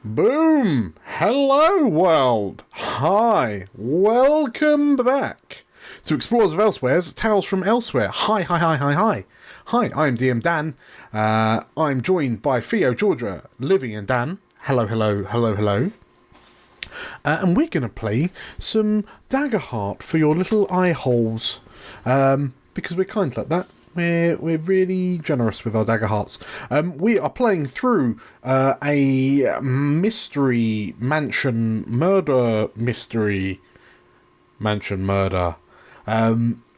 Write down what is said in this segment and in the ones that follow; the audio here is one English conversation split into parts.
Boom! Hello, world! Hi! Welcome back to Explorers of Elsewhere's Tales from Elsewhere. Hi. Hi, I'm DM Dan. I'm joined by Theo, Georgia, Livy, and Dan. Hello. And we're going to play some Daggerheart for your little eye holes. Because we're kind like that. We're really generous with our Daggerhearts. We are playing through a mystery mansion murder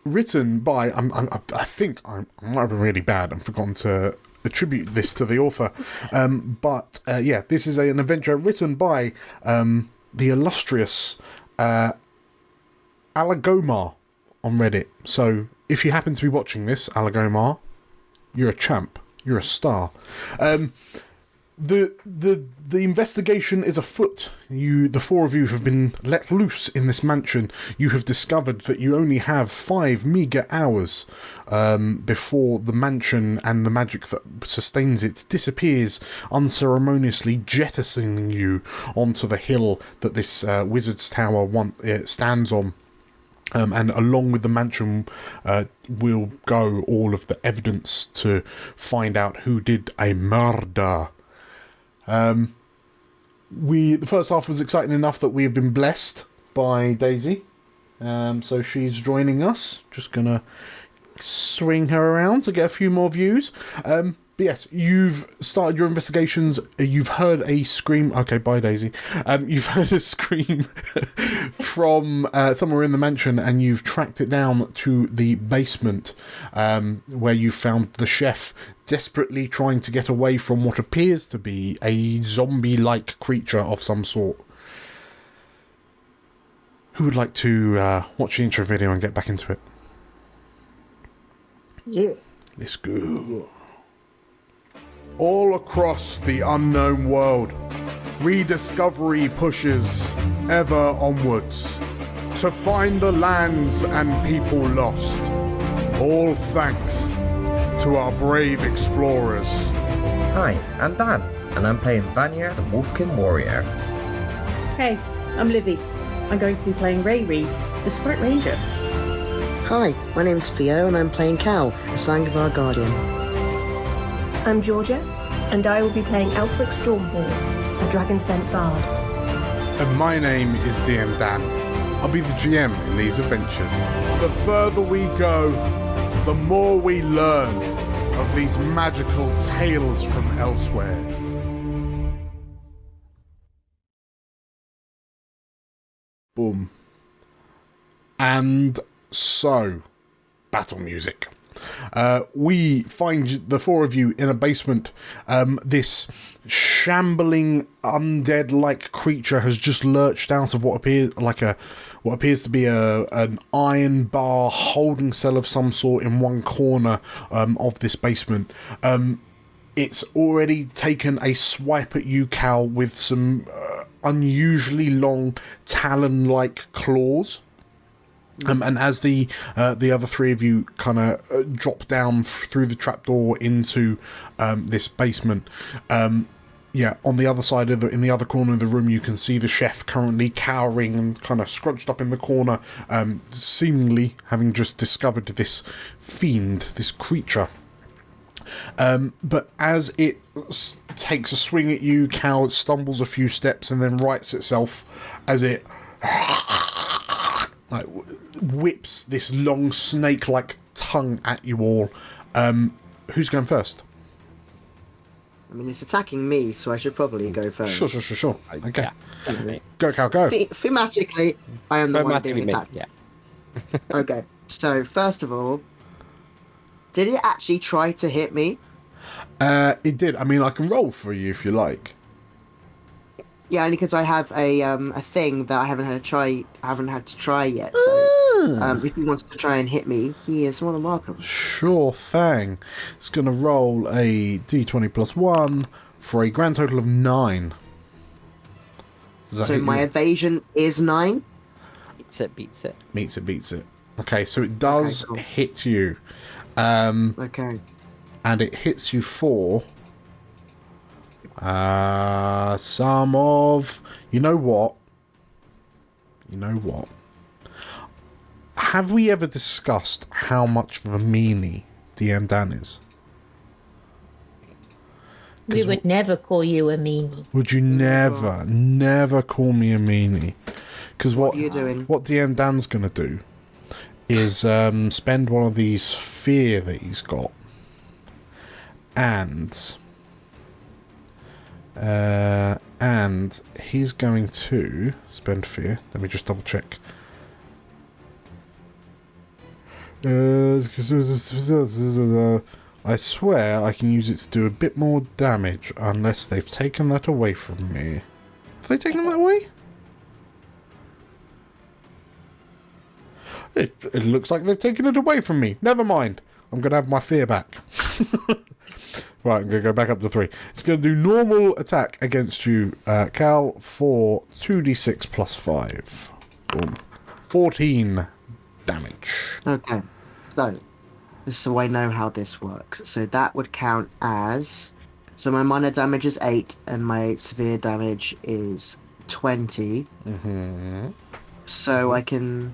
written by I think I might have been really bad and forgotten to attribute this to the author. But this is an adventure written by the illustrious Alagomar on Reddit. So if you happen to be watching this, Alagomar, you're a champ. You're a star. The investigation is afoot. The four of you have been let loose in this mansion. You have discovered that you only have 5 meagre hours before the mansion and the magic that sustains it disappears, unceremoniously jettisoning you onto the hill that this wizard's tower stands on. And along with the mansion will go all of the evidence to find out who did a murder. The first half was exciting enough that we have been blessed by Daisy. So she's joining us. Just gonna swing her around to get a few more views. But yes, you've started your investigations. You've heard a scream. Okay, bye, Daisy. You've heard a scream from somewhere in the mansion, and you've tracked it down to the basement, where you found the chef desperately trying to get away from what appears to be a zombie-like creature of some sort. Who would like to watch the intro video and get back into it? Yeah. Let's go. All across the unknown world, rediscovery pushes ever onwards to find the lands and people lost. All thanks to our brave explorers. Hi, I'm Dan, and I'm playing Vanya, the Wolfkin Warrior. Hey, I'm Livy. I'm going to be playing Rayri, the Sprite Ranger. Hi, my name's Theo, and I'm playing Cal, the Sangavar Guardian. I'm Georgia, and I will be playing Elfric Stormborn, a Dragon Scent Bard. And my name is DM Dan. I'll be the GM in these adventures. The further we go, the more we learn of these magical tales from elsewhere. Boom. And so, battle music. We find the four of you in a basement. This shambling undead-like creature has just lurched out of what appears to be an iron bar holding cell of some sort in one corner of this basement. It's already taken a swipe at you, Cal, with some unusually long talon-like claws. And as the other three of you kind of drop down through the trapdoor into this basement, on the other side in the other corner of the room, you can see the chef currently cowering and kind of scrunched up in the corner, seemingly having just discovered this fiend, this creature. But as it takes a swing at you, Cal stumbles a few steps and then rights itself as it whips this long snake-like tongue at you all. Who's going first? I mean, it's attacking me, so I should probably go first. Sure. Okay. Yeah, Go, Cal, go. Thematically, I am the one being attacked. Yeah. Okay, so first of all, did it actually try to hit me? It did. I mean, I can roll for you if you like. Yeah, only because I have a thing that I haven't had to try yet. So if he wants to try and hit me, he is more than welcome. Sure thing. It's going to roll a d20 plus 1 for a grand total of 9. So my evasion is 9? Beats it. Beats it. Okay, so it does hit you. Okay. And it hits you for Some of... You know what? Have we ever discussed how much of a meanie DM Dan is? We would never call you a meanie. Would you never call me a meanie? Because what are you doing? What DM Dan's going to do is spend one of these fear that he's got, and he's going to spend fear. Let me just double check. I swear I can use it to do a bit more damage unless they've taken that away from me. Have they taken that away? It looks like they've taken it away from me. Never mind. I'm going to have my fear back. Right, I'm going to go back up to 3. It's going to do normal attack against you, Cal, for 2d6 plus 5. Boom. 14 damage. Okay. So I know how this works. So that would count as... So my minor damage is 8 and my severe damage is 20. Mm-hmm. So I can...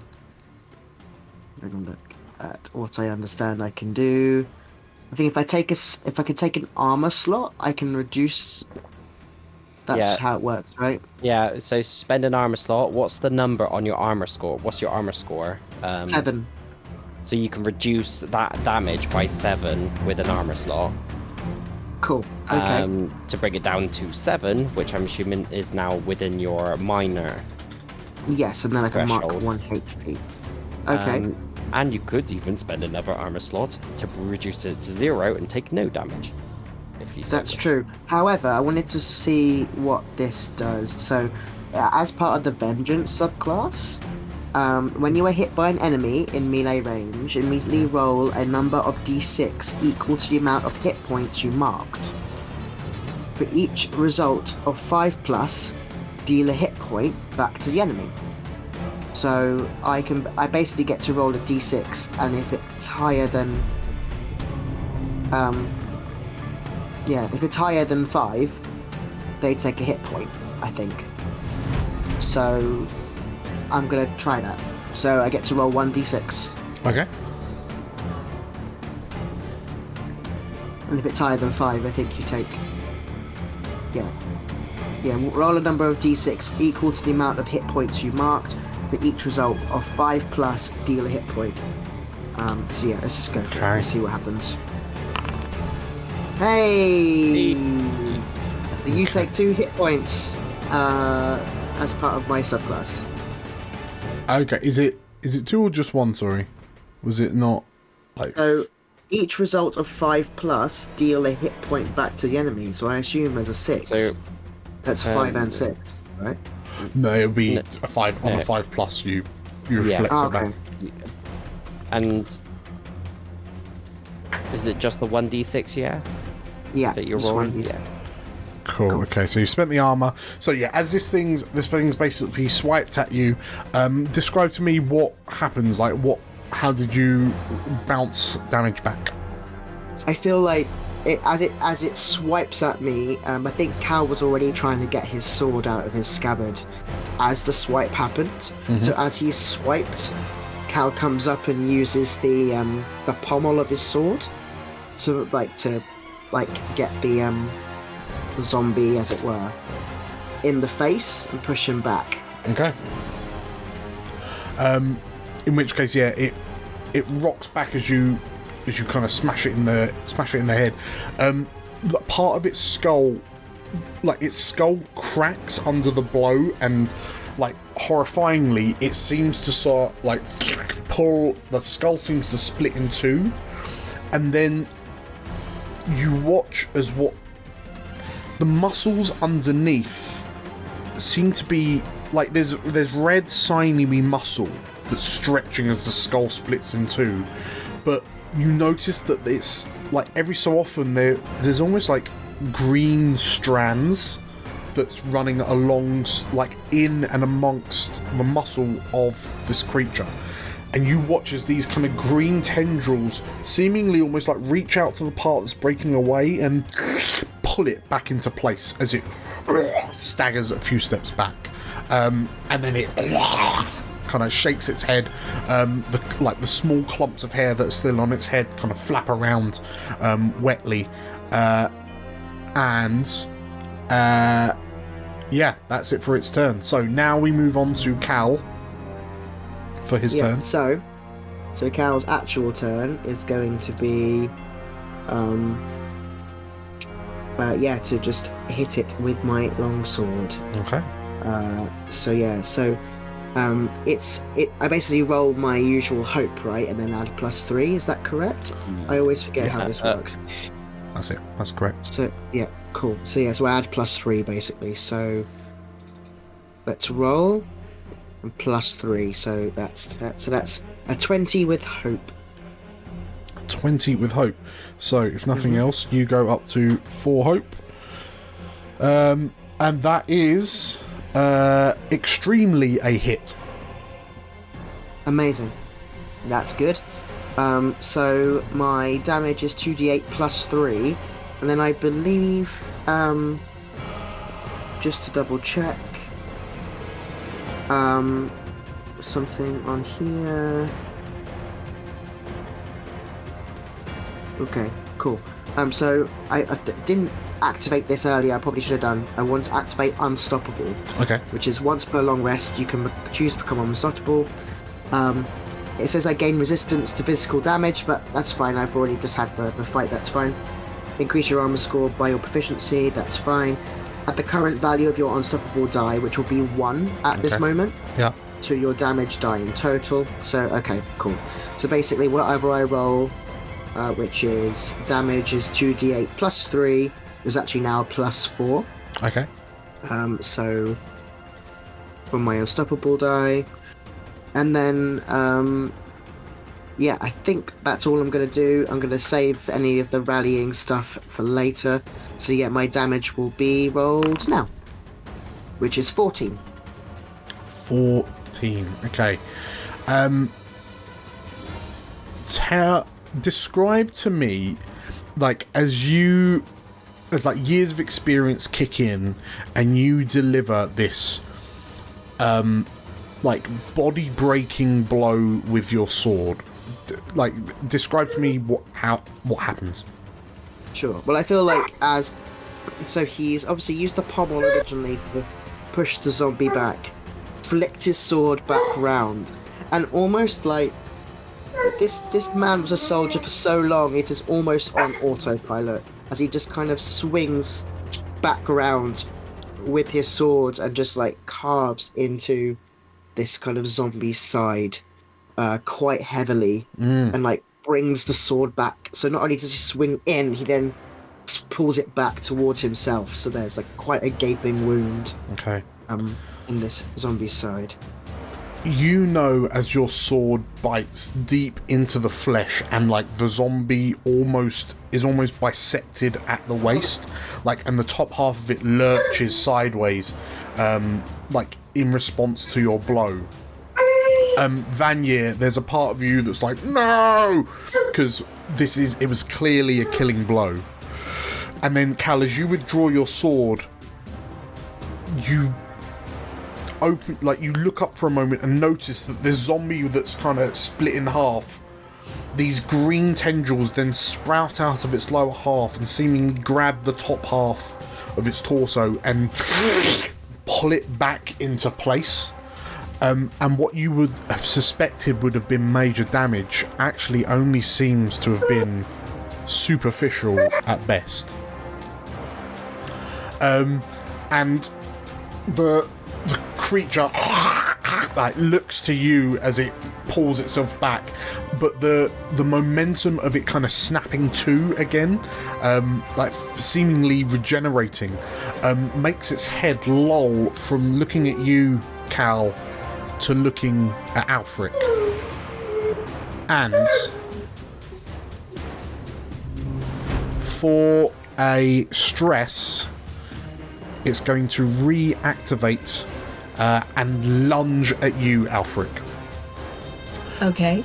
I'm going to look at what I understand I can do. I think if I could take an armor slot, I can reduce... That's how it works, right? Yeah, so spend an armor slot. What's the number on your armor score? What's your armor score? 7. So you can reduce that damage by 7 with an armor slot. Cool. Okay. To bring it down to 7, which I'm assuming is now within your minor. Yes, and then I can mark threshold. 1 HP. Okay. And you could even spend another armor slot to reduce it to 0 and take no damage. If you That's true. However, I wanted to see what this does. So, as part of the Vengeance subclass, when you are hit by an enemy in melee range, immediately roll a number of d6 equal to the amount of hit points you marked. For each result of 5+, deal a hit point back to the enemy. So I basically get to roll a d6, and if it's higher than if it's higher than 5, they take a hit point, I think. So I'm gonna try that. So I get to roll 1d6. Okay. And if it's higher than 5, I think you take... Yeah, roll a number of d6 equal to the amount of hit points you marked. For each result of 5+, deal a hit point. So yeah, let's just go for it. Let's see what happens. Hey! You take 2 hit points as part of my subclass. Okay, is it 2 or just 1, sorry? Was it not like... So, each result of 5+, deal a hit point back to the enemy, so I assume there's a 6. So, that's 5 and 6, right? No, it'll be a 5 on a 5+, you reflect it back. And is it just the 1d6, Yeah, that you're just rolling? 1d6. Yeah. Cool. Okay, so you spent the armor. So yeah, as this thing's basically swiped at you, describe to me what happens. Like, how did you bounce damage back? I feel like as it swipes at me, I think Cal was already trying to get his sword out of his scabbard as the swipe happened. Mm-hmm. So as he swiped, Cal comes up and uses the pommel of his sword to get the zombie, as it were, in the face and push him back. Okay. In which case, yeah, it rocks back as you kind of smash it in the head. Part of its skull cracks under the blow, and like horrifyingly, it seems to start like the skull seems to split in 2, and then you watch as the muscles underneath seem to be like there's red sinewy muscle that's stretching as the skull splits in 2, but you notice that it's like every so often there's almost like green strands that's running along, like in and amongst the muscle of this creature, and you watch as these kind of green tendrils seemingly almost like reach out to the part that's breaking away and pull it back into place as it staggers a few steps back, and then it kind of shakes its head. The small clumps of hair that's still on its head kind of flap around wetly, yeah, that's it for its turn. So now we move on to Cal for his turn. So Cal's actual turn is going to be, to just hit it with my longsword. Okay. I basically roll my usual hope, right, and then add +3. Is that correct? I always forget how this works. That's it. That's correct. So yeah, cool. So I add +3 basically. So let's roll and +3. So that's a 20 with hope. 20 with hope. So if nothing else, you go up to 4 hope, and that is extremely a hit. Amazing. That's good. So my damage is 2d8 +3, and then I believe, just to double check, something on here. Okay, cool. So I didn't activate this earlier. I probably should have done. I want to activate Unstoppable. Okay. Which is once per long rest, you can choose to become unstoppable. It says I gain resistance to physical damage, but that's fine. I've already just had the fight. That's fine. Increase your armor score by your proficiency. That's fine. At the current value of your unstoppable die, which will be 1 at this moment. Yeah. To your damage die in total. So okay, cool. So basically, whatever I roll, which is damage is 2d8 +3, is actually now +4. Okay. So from my unstoppable die, and then I think that's all I'm going to do. I'm going to save any of the rallying stuff for later. So yeah, my damage will be rolled now, which is 14. 14. Okay. Describe to me, as years of experience kick in and you deliver this body breaking blow with your sword. Describe to me what happens. Sure. Well, I feel so he's obviously used the pommel originally to push the zombie back, flicked his sword back round, and almost like this man was a soldier for so long, it is almost on autopilot as he just kind of swings back around with his sword and just carves into this kind of zombie side quite heavily, and brings the sword back. So not only does he swing in, he then pulls it back towards himself. So there's quite a gaping wound. Okay. In this zombie side. You know, as your sword bites deep into the flesh, and the zombie is almost bisected at the waist, and the top half of it lurches sideways, in response to your blow. Vanya, there's a part of you that's no, because it was clearly a killing blow. And then Cal, as you withdraw your sword, you look up for a moment and notice that this zombie that's kind of split in half, these green tendrils then sprout out of its lower half and seemingly grab the top half of its torso and pull it back into place. And what you would have suspected would have been major damage actually only seems to have been superficial at best. And the creature looks to you as it pulls itself back, but the momentum of it kind of snapping to again, seemingly regenerating, makes its head loll from looking at you, Cal, to looking at Alfric. And for a stress, it's going to reactivate and lunge at you, Alfric. Okay.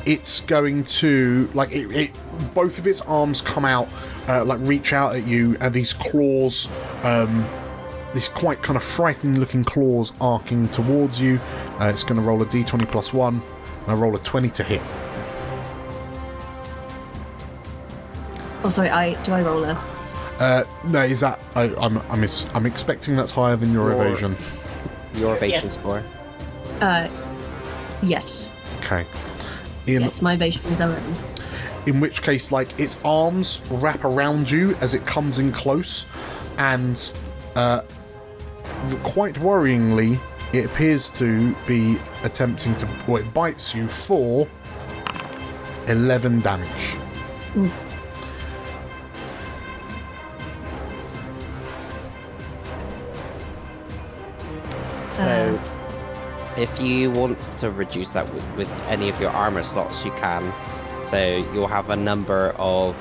It's going to both of its arms come out, reach out at you, and these claws, these quite kind of frightening looking claws arcing towards you. It's going to roll a d20 plus 1, and I roll a 20 to hit. Oh, sorry, do I roll a... No, is that... I'm expecting that's higher than your evasion. Your evasion score. Yes. Okay. Yes, my evasion is 11. In which case, like, its arms wrap around you as it comes in close, and quite worryingly, it appears to be attempting to... Well, it bites you for 11 damage. Oof. So, if you want to reduce that with any of your armor slots, you can. So you'll have a number of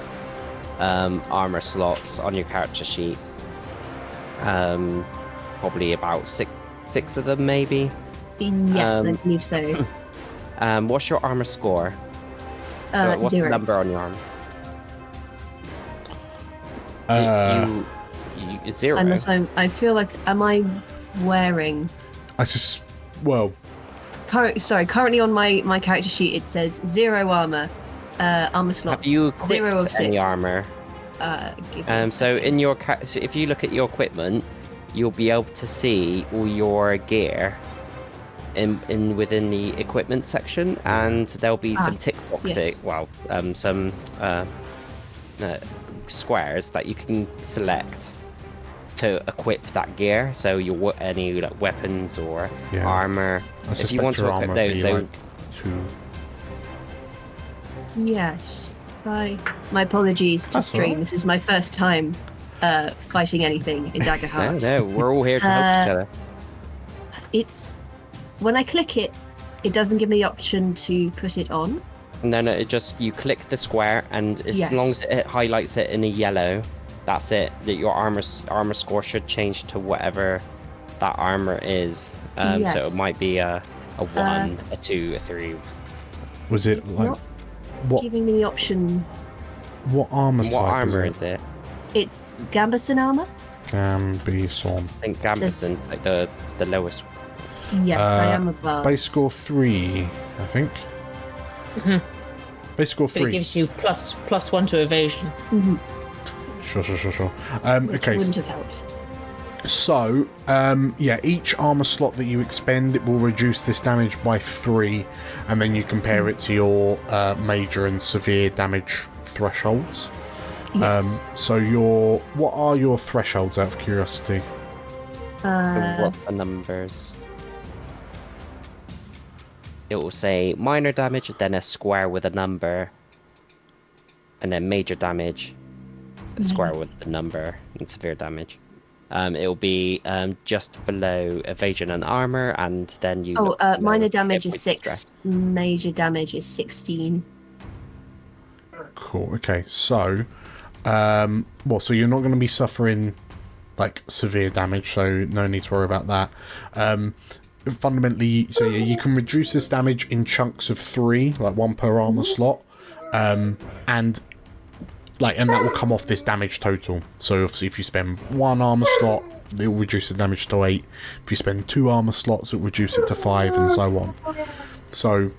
armor slots on your character sheet. Probably about six of them, maybe. Yes, I believe so. What's your armor score? What's 0. the number on your arm? You 0. Unless I feel like, am I wearing... currently on my character sheet it says 0 armor, armor slots. Have you 0 of equipped 6. any armor? So in your so if you look at your equipment, you'll be able to see all your gear in within the equipment section, and there'll be some tick boxes. Yes. Well, some squares that you can select to equip that gear. So any like weapons or armor. I suspect if you want to equip those, like 2. Yes. My apologies to That's stream. all right. This is my first time fighting anything in Daggerheart. No, we're all here to help each other. It's when I click it, it doesn't give me the option to put it on. No, it just you click the square, and as long as it highlights it in a yellow, that's it. That your armor score should change to whatever that armor is. So it might be a 1, a 2, a 3. Was it it's like not what? giving me the option? What armor type? What armor is is it? It's Gambison armor. Gambison. I think Gambison, like the lowest. Yes, I am above. Base score 3, I think. Base score So it 3. gives you +1 to evasion. Sure. Which Okay. wouldn't have helped. So, each armor slot that you expend, it will reduce this damage by 3, and then you compare it to your major and severe damage thresholds. Yes. What are your thresholds, out of curiosity? What's the numbers? It will say minor damage, then a square with a number, and then major damage, a square with the number, and severe damage. It will be just below evasion and armor, and then you. Minor damage is 6. Major damage is 16. Cool. Okay. So, so you're not going to be suffering like severe damage, so no need to worry about that. Fundamentally, you can reduce this damage in chunks of 3, like 1 per armor slot, and that will come off this damage total. So obviously, if you spend 1 armor slot, it will reduce the damage to 8. If you spend 2 armor slots, it will reduce it to 5, and so on. So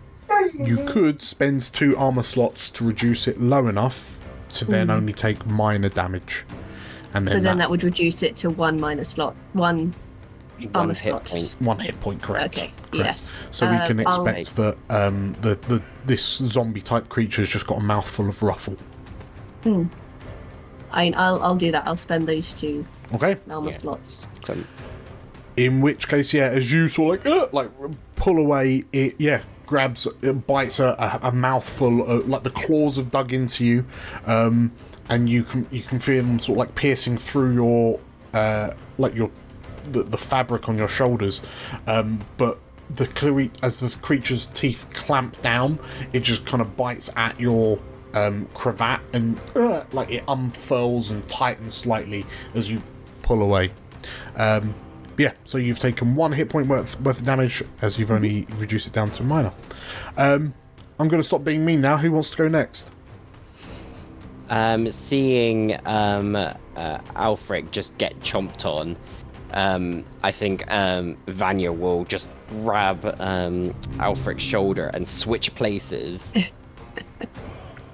you could spend 2 armor slots to reduce it low enough to then only take minor damage, and then that would reduce it to 1 minor slot, 1 armor slot. 1 hit point, correct. Okay. Correct. Yes. So we can expect that this zombie type creature's just got a mouthful of ruffle. I'll do that. I'll spend those 2 Okay. armor slots. So, In which case, as you sort of pull away, it grabs, it bites a mouthful of, like, the claws have dug into you, and you can feel them sort of like piercing through your the fabric on your shoulders, but as the creature's teeth clamp down, it just kind of bites at your cravat, and it unfurls and tightens slightly as you pull away. So you've taken 1 hit point worth of damage, as you've only reduced it down to minor. I'm going to stop being mean now. Who wants to go next? Seeing Alfric just get chomped on, I think Vanya will just grab Alfric's shoulder and switch places,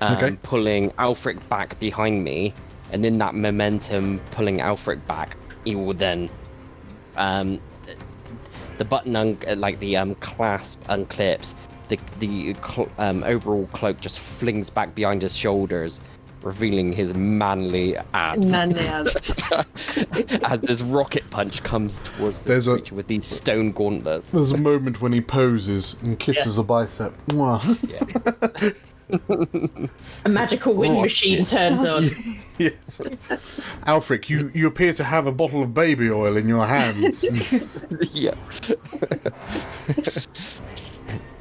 Okay. pulling Alfric back behind me, and in that momentum, pulling Alfric back, he will then the button the clasp unclips, the overall cloak just flings back behind his shoulders, revealing his manly abs. Manly abs. As this rocket punch comes towards the creature with these stone gauntlets. There's a moment when he poses and kisses a bicep. Mwah. Yeah. A magical wind machine turns on. Yes. Alfric, you appear to have a bottle of baby oil in your hands. Yeah.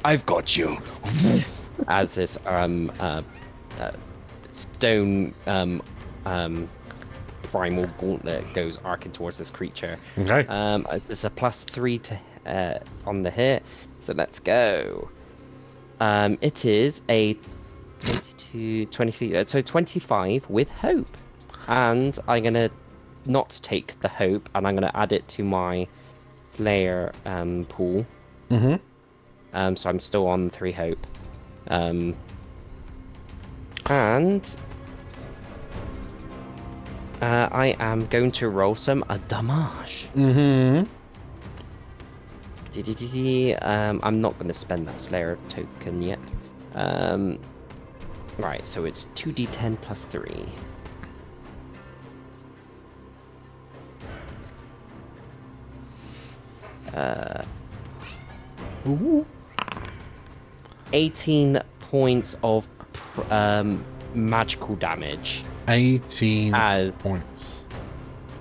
I've got you. As this stone primal gauntlet goes arcing towards this creature. Okay. There's a +3 to on the hit, so let's go. It is a 22, 23, so 25 with hope, and I'm gonna not take the hope, and I'm gonna add it to my player pool. So I'm still on 3 hope. And I am going to roll some damage. I'm not going to spend that Slayer token yet. Right, so it's 2d10 plus 3. Ooh. 18 points of magical damage. 18 points.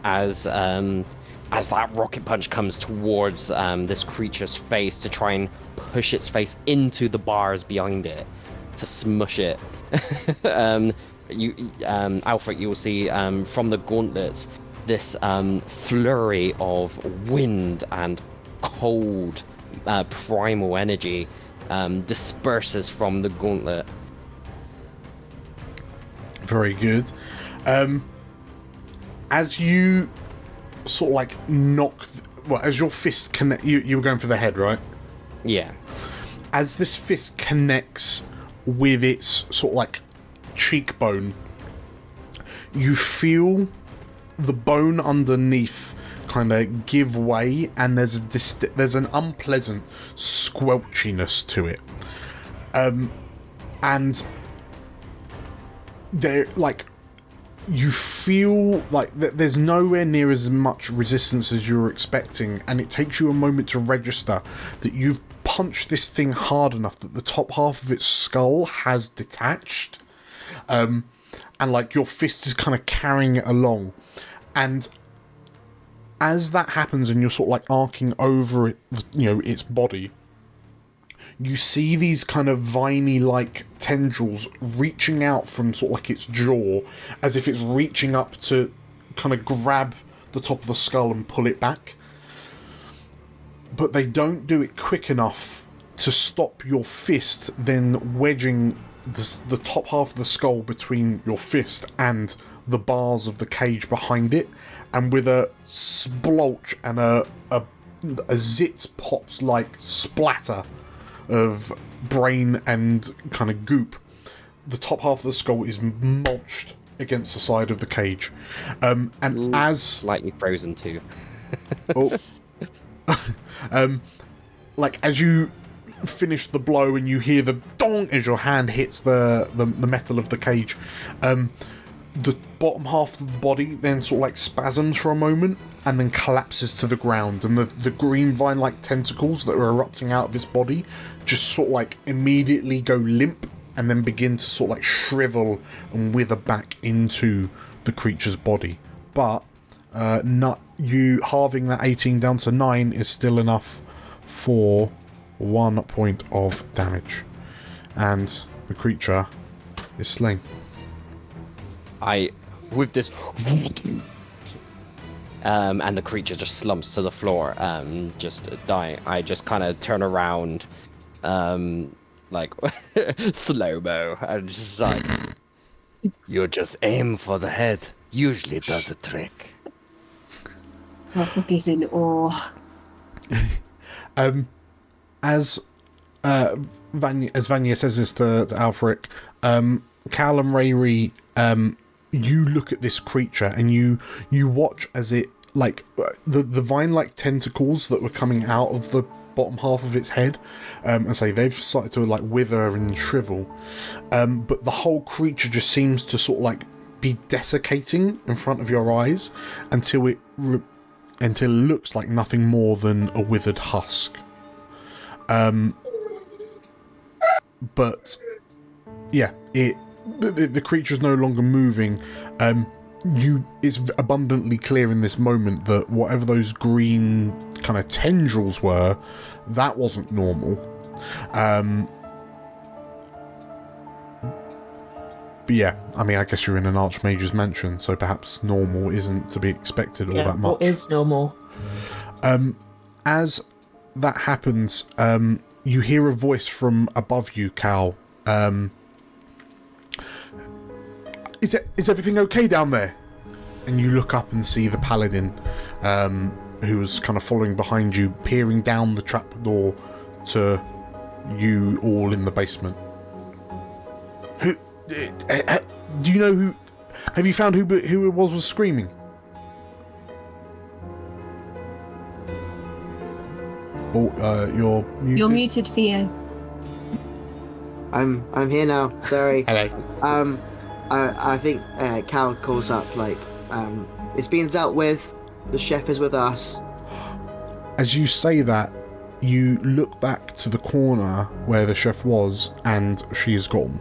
As that rocket punch comes towards this creature's face to try and push its face into the bars behind it to smush it. Alfred, you'll see from the gauntlets this flurry of wind and cold primal energy disperses from the gauntlet. Very good. As you sort of like knock, as your fist connect, you were going for the head, right? Yeah. As this fist connects with its sort of like cheekbone, you feel the bone underneath kind of give way, and there's an unpleasant squelchiness to it, and there, like, you feel like there's nowhere near as much resistance as you were expecting, and it takes you a moment to register that you've punched this thing hard enough that the top half of its skull has detached, and like your fist is kind of carrying it along, and as that happens and you're sort of like arcing over it, its body, you see these kind of viney like tendrils reaching out from sort of like its jaw, as if it's reaching up to kind of grab the top of the skull and pull it back, but they don't do it quick enough to stop your fist then wedging the top half of the skull between your fist and the bars of the cage behind it, and with a splotch and a zits pops like splatter of brain and kind of goop, the top half of the skull is mulched against the side of the cage, and as slightly frozen too. Like as you finish the blow and you hear the dong as your hand hits the metal of the cage, the bottom half of the body then sort of like spasms for a moment and then collapses to the ground, and the green vine-like tentacles that are erupting out of its body just sort of like immediately go limp and then begin to sort of like shrivel and wither back into the creature's body. But you halving that 18 down to 9 is still enough for 1 point of damage, and the creature is slain. With this, and the creature just slumps to the floor, just dying. I just kind of turn around, like slow mo, and just like, You just aim for the head. Usually does the trick. Alfric is in awe. As Vanya says this to Alfric, Cal and Rayri, you look at this creature and you watch as it, like, the vine-like tentacles that were coming out of the bottom half of its head, and say they've started to like wither and shrivel, but the whole creature just seems to sort of like be desiccating in front of your eyes until it looks like nothing more than a withered husk. But yeah, the creature's no longer moving. It's abundantly clear in this moment that whatever those green kind of tendrils were, that wasn't normal. But yeah, I mean, I guess you're in an Archmage's mansion, so perhaps normal isn't to be expected all that much. What is normal? As that happens, you hear a voice from above you, Cal. Is everything okay down there? And you look up and see the paladin, who was kind of following behind you, peering down the trapdoor to you all in the basement. Who? Do you know who? Have you found who it was screaming? Oh, you're muted. You're muted, Theo. I'm here now. Sorry. Hello. I think Cal calls up like, it's being dealt with. The chef is with us. As you say that, you look back to the corner where the chef was, and she is gone.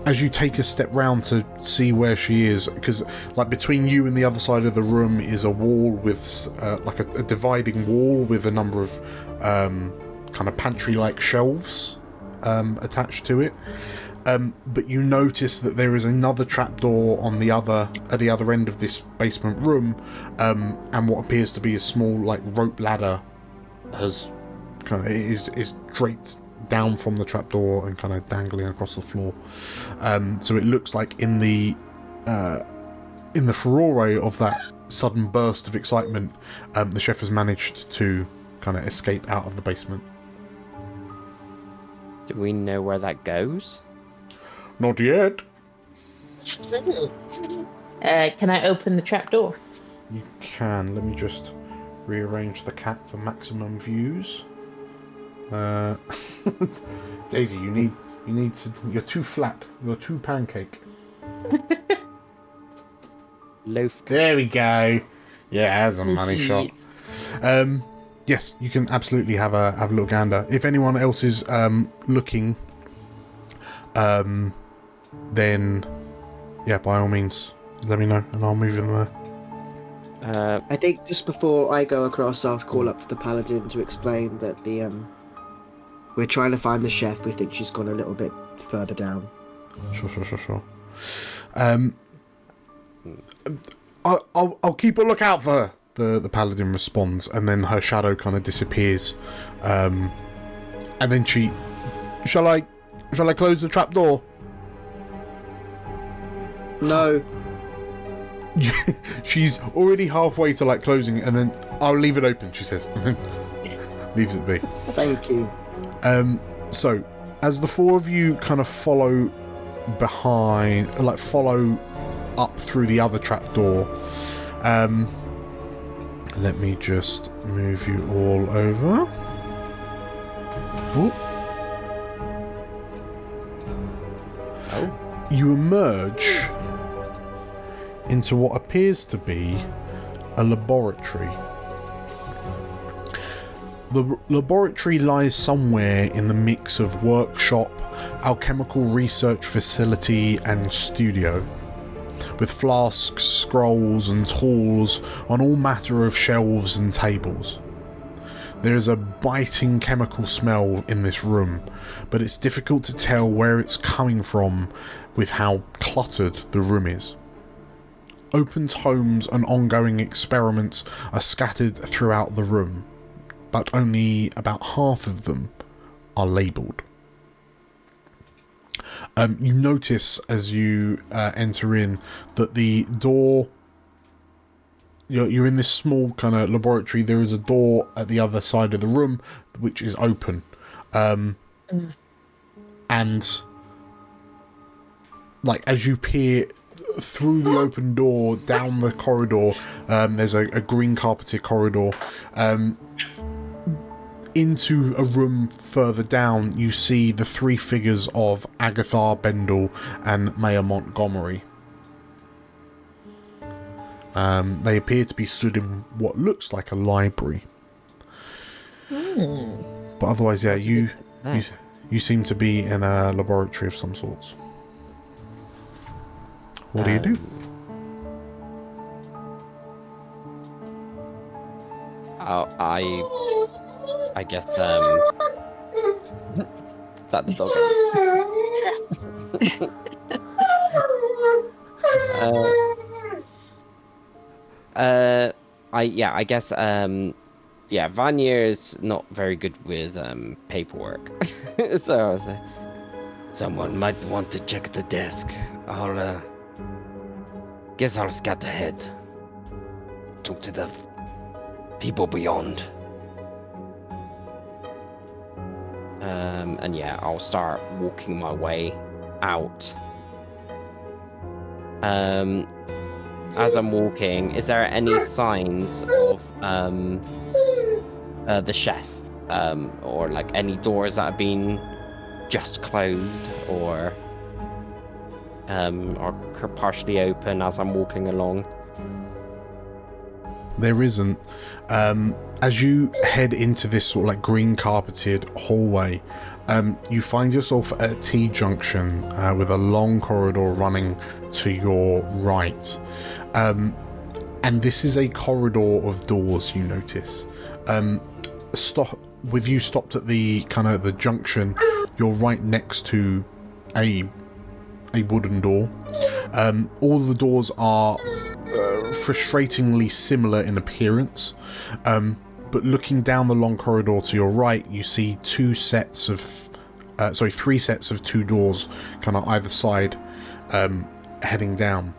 As you take a step round to see where she is, because like between you and the other side of the room is a wall with like a dividing wall with a number of kind of pantry-like shelves attached to it. But you notice that there is another trapdoor at the other end of this basement room, and what appears to be a small like rope ladder is draped down from the trapdoor and kind of dangling across the floor. So it looks like in the furore of that sudden burst of excitement, the chef has managed to kind of escape out of the basement. Do we know where that goes? Not yet. Can I open the trapdoor? You can. Let me just rearrange the cat for maximum views. Daisy, you need to. You're too flat. You're too pancake. Loaf. There we go. Yeah, that's a money shot. Yes, you can absolutely have a little gander. If anyone else is looking, then yeah, by all means, let me know and I'll move in there. I think just before I go across, I'll call up to the paladin to explain that we're trying to find the chef. We think she's gone a little bit further down. Sure. I'll keep a lookout for her. The paladin responds, and then her shadow kind of disappears. And then shall I close the trapdoor? No. She's already halfway to like closing it, and then I'll leave it open, she says, and then leaves it be. Thank you. So as the four of you kind of follow up through the other trapdoor, let me just move you all over. Oh. You emerge into what appears to be a laboratory. The laboratory lies somewhere in the mix of workshop, alchemical research facility, and studio, with flasks, scrolls, and tools on all matter of shelves and tables. There is a biting chemical smell in this room, but it's difficult to tell where it's coming from with how cluttered the room is. Open tomes and ongoing experiments are scattered throughout the room, but only about half of them are labelled. You notice as you enter in that the door... You're in this small kind of laboratory. There is a door at the other side of the room which is open. And like as you peer through the open door down the corridor, there's a green carpeted corridor. Into a room further down, you see the three figures of Agatha Bendel and Mayor Montgomery. They appear to be stood in what looks like a library. But otherwise, yeah, you seem to be in a laboratory of some sorts. What do you do? I guess is that the dog? I guess Vanier's not very good with paperwork. So I was like, someone might want to check the desk. Guess I'll scatter ahead. Talk to the people beyond. And yeah, I'll start walking my way out. As I'm walking, is there any signs of the chef, or like any doors that have been just closed, or partially open as I'm walking along? There isn't. As you head into this sort of like green carpeted hallway, you find yourself at a T-junction with a long corridor running to your right. And this is a corridor of doors, you notice. With you stopped at the kind of the junction, you're right next to a wooden door. All the doors are frustratingly similar in appearance, but looking down the long corridor to your right, you see three sets of two doors kind of either side, heading down.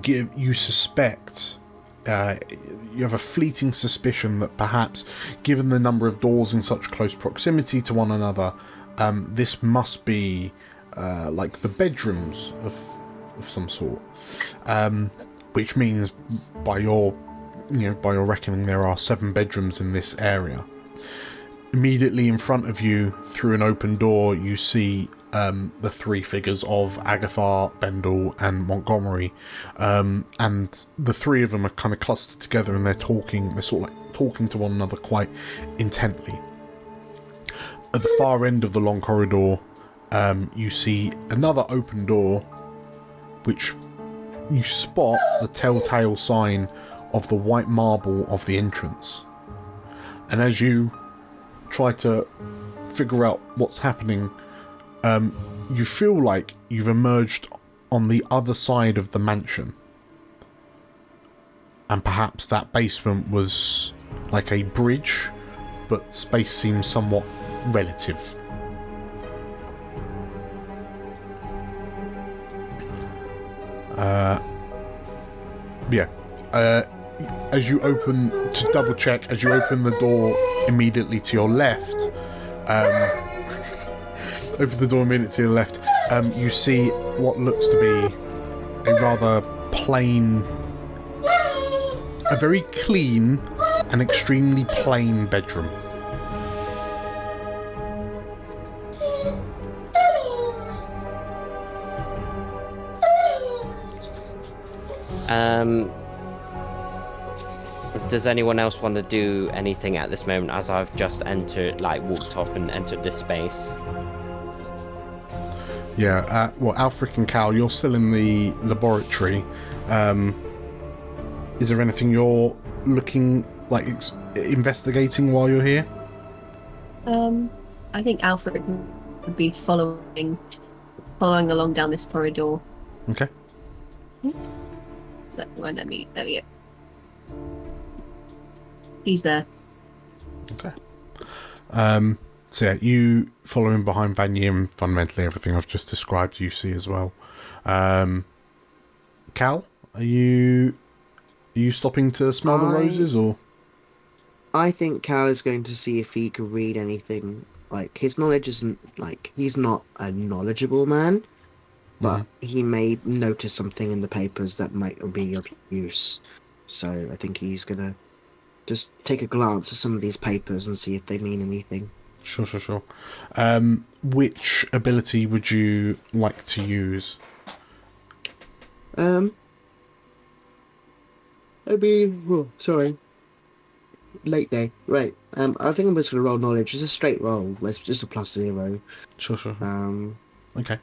You suspect, you have a fleeting suspicion that perhaps, given the number of doors in such close proximity to one another, this must be like the bedrooms of some sort. Which means, by your reckoning, there are 7 bedrooms in this area. Immediately in front of you, through an open door, you see the three figures of Agatha, Bendel, and Montgomery, and the three of them are kind of clustered together, and they're sort of like talking to one another quite intently. At the far end of the long corridor, you see another open door, which you spot the telltale sign of the white marble of the entrance. And as you try to figure out what's happening, you feel like you've emerged on the other side of the mansion. And perhaps that basement was like a bridge, but space seems somewhat relative. As you open the door immediately to your left, you see what looks to be a rather plain, a very clean and extremely plain bedroom. Does anyone else want to do anything at this moment, as I've just walked off and entered this space? Yeah, Alfric and Cal, you're still in the laboratory. Is there anything you're looking, investigating while you're here? I think Alfric would be following along down this corridor. Okay. So, well, there we go. He's there. Okay. So yeah, you following behind Vanyim, fundamentally everything I've just described you see as well. Cal, are you stopping to smell the roses, or? I think Cal is going to see if he can read anything. Like, his knowledge isn't, like, he's not a knowledgeable man, but he may notice something in the papers that might be of use. So I think he's going to just take a glance at some of these papers and see if they mean anything. Sure. Which ability would you like to use? Sorry. Late day. Right. I think I'm just going to roll knowledge. It's a straight roll. It's just a +0. Sure. Okay.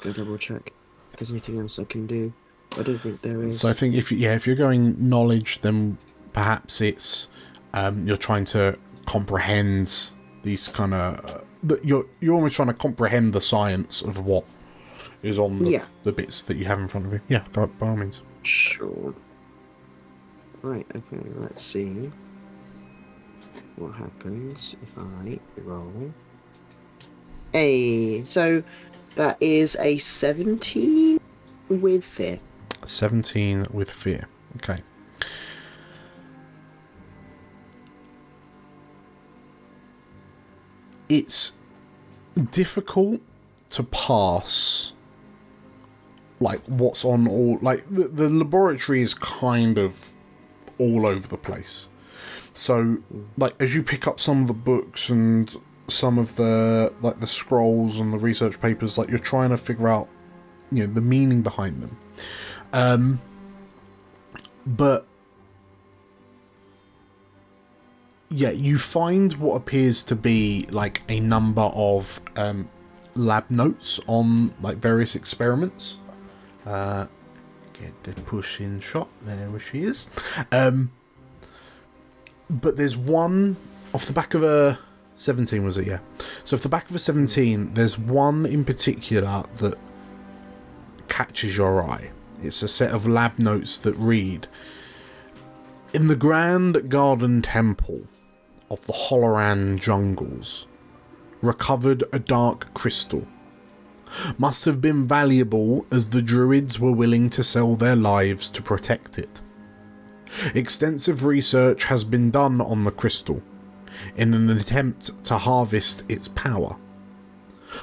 Go double check if there's anything else I can do. I don't think there is. So I think if you're going knowledge, then perhaps it's you're trying to comprehend these kind of you're almost trying to comprehend the science of what is on the bits that you have in front of you. Yeah, go by all means. Sure. Right. Okay. Let's see what happens if I roll. So that is a 17 with fear. 17 with fear. Okay. It's difficult to pass like what's on all, like the laboratory is kind of all over the place. So like as you pick up some of the books and some of the like the scrolls and the research papers, like you're trying to figure out, you know, the meaning behind them. But yeah, you find what appears to be like a number of lab notes on like various experiments. Get the push in shot. There she is. But there's one off the back of a 17, was it? Yeah. So off the back of a 17, there's one in particular that catches your eye. It's a set of lab notes that read, "In the Grand Garden Temple of the Holoran jungles, recovered a dark crystal. Must have been valuable as the druids were willing to sell their lives to protect it. Extensive research has been done on the crystal in an attempt to harvest its power.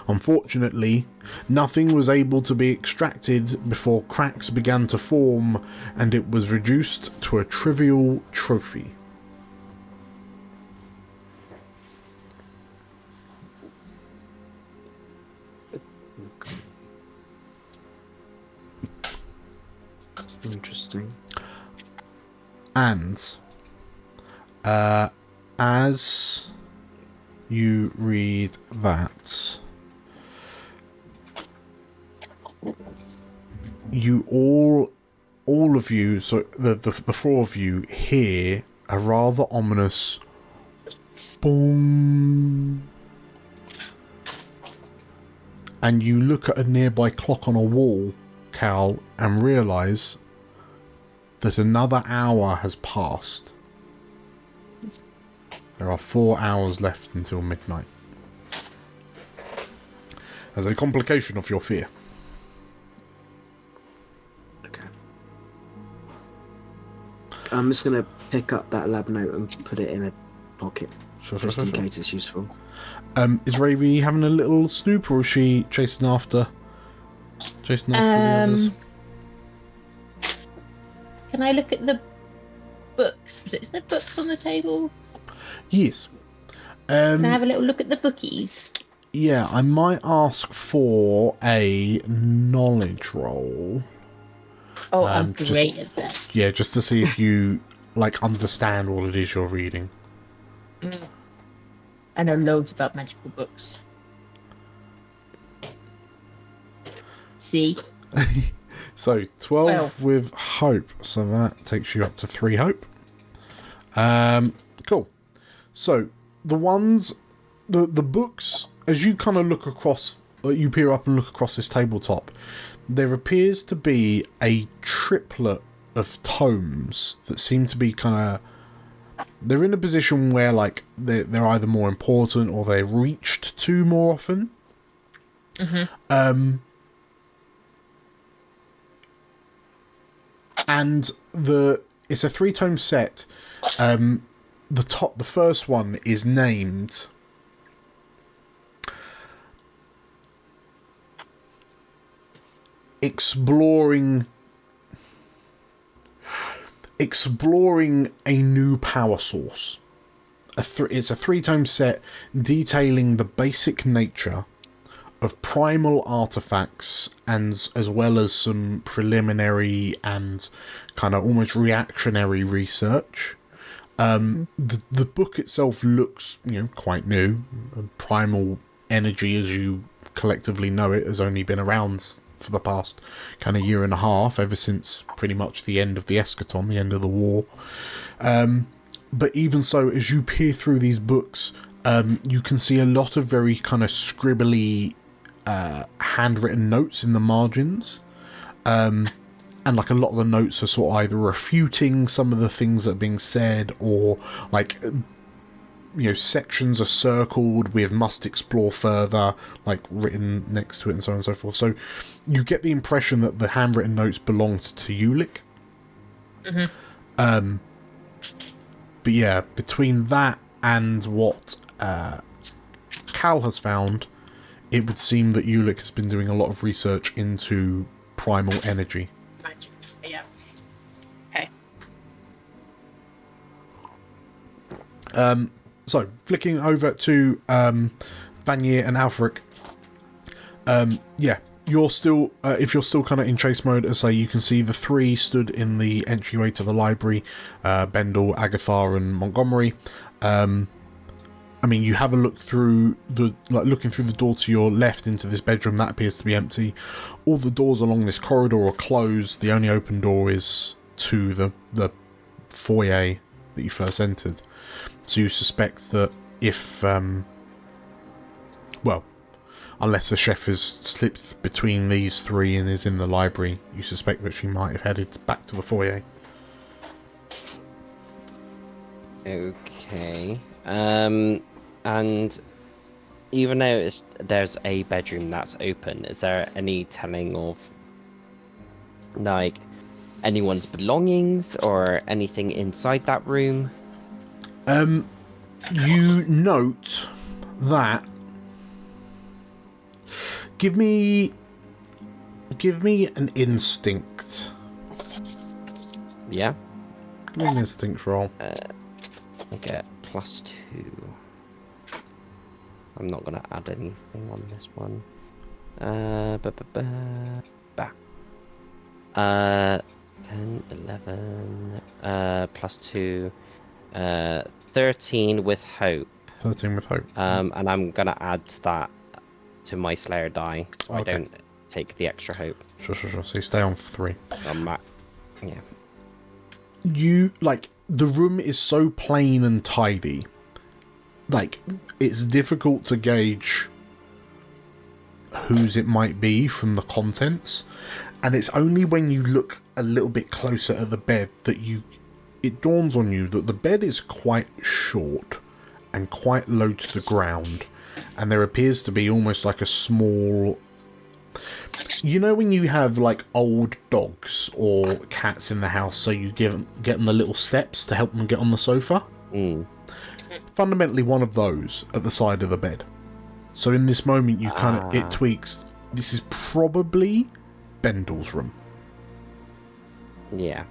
Unfortunately, nothing was able to be extracted before cracks began to form and it was reduced to a trivial trophy." Interesting. And as you read that, you all of you, so the four of you hear a rather ominous boom, and you look at a nearby clock on a wall, Cal, and realise that another hour has passed. There are 4 hours left until midnight. As a complication of your fear. Okay. I'm just going to pick up that lab note and put it in a pocket. Sure. In case it's useful. Is Ravy having a little snoop, or is she chasing after the others? Can I look at the books? Is there books on the table? Yes. Can I have a little look at the bookies? Yeah, I might ask for a knowledge roll. Oh, I'm great at that. Yeah, just to see if you like understand what it is you're reading. I know loads about magical books. See? So 12 with hope, so that takes you up to 3 hope. Cool. So the ones, the books, as you kind of look across, you peer up and look across this tabletop, there appears to be a triplet of tomes that seem to be kind of they're in a position where like they're either more important or they're reached to more often. And it's a 3-tome set. The first one is named Exploring a New Power Source. It's a 3-tome set detailing the basic nature of primal artifacts, and as well as some preliminary and kind of almost reactionary research. The book itself looks, quite new. Primal energy, as you collectively know it, has only been around for the past kind of year and a half, ever since pretty much the end of the eschaton, the end of the war. But even so, as you peer through these books, you can see a lot of very kind of scribbly handwritten notes in the margins, and like a lot of the notes are sort of either refuting some of the things that are being said, or like sections are circled with "must explore further" like written next to it, and so on and so forth. So you get the impression that the handwritten notes belonged to Ulick. But yeah, between that and what Cal has found, it would seem that Ulick has been doing a lot of research into primal energy. Magic. Yeah. Okay. So, flicking over to Vanier and Alfric. Yeah, you're still, if you're still kind of in chase mode, as I say, you can see the 3 stood in the entryway to the library, Bendel, Agathar, and Montgomery. I mean, you have a look through looking through the door to your left into this bedroom, that appears to be empty. All the doors along this corridor are closed. The only open door is to the foyer that you first entered. So you suspect that if, unless the chef has slipped between these 3 and is in the library, you suspect that she might have headed back to the foyer. Okay. And even though there's a bedroom that's open, is there any telling of like anyone's belongings or anything inside that room? You note that. Give me an instinct. Yeah. Give me an instinct roll. Okay, +2. I'm not gonna add anything on this one. 10, 11, +2, 13 with hope. 13 with hope. And I'm gonna add that to my Slayer die, so Okay. I don't take the extra hope. Sure. So you stay on 3. Yeah. You, like, the room is so plain and tidy. Like, it's difficult to gauge whose it might be from the contents. And it's only when you look a little bit closer at the bed that it dawns on you that the bed is quite short and quite low to the ground. And there appears to be almost like a small... You know when you have, like, old dogs or cats in the house, so you get them the little steps to help them get on the sofa? Fundamentally one of those at the side of the bed. So in this moment, you kind of... It tweaks. This is probably Bendel's room. Yeah.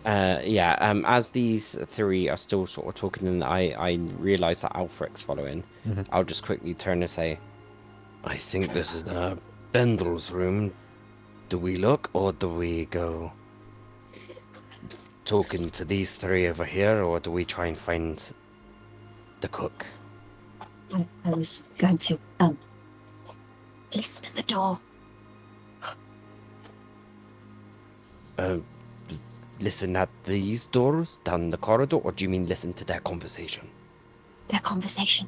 As these 3 are still sort of talking, and I realise that Alfric's following, I'll just quickly turn and say, I think this is Bendel's room. Do we look, or do we go talking to these 3 over here, or do we try and find the cook? I was going to listen at the door. Listen at these doors down the corridor, or do you mean listen to their conversation? Their conversation.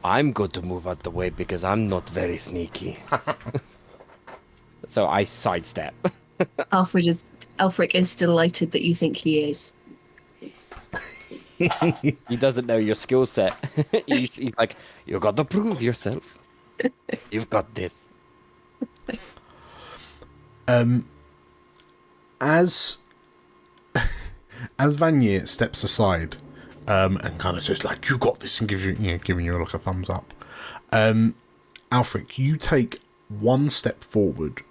I'm going to move out the way because I'm not very sneaky. So I sidestep. Alfric is delighted that you think he is. He doesn't know your skill set. He's like, you got to prove yourself. You've got this. As Vanier steps aside, and kind of says like, "You got this," and gives you, giving you like a thumbs up. Alfric, you take one step forward,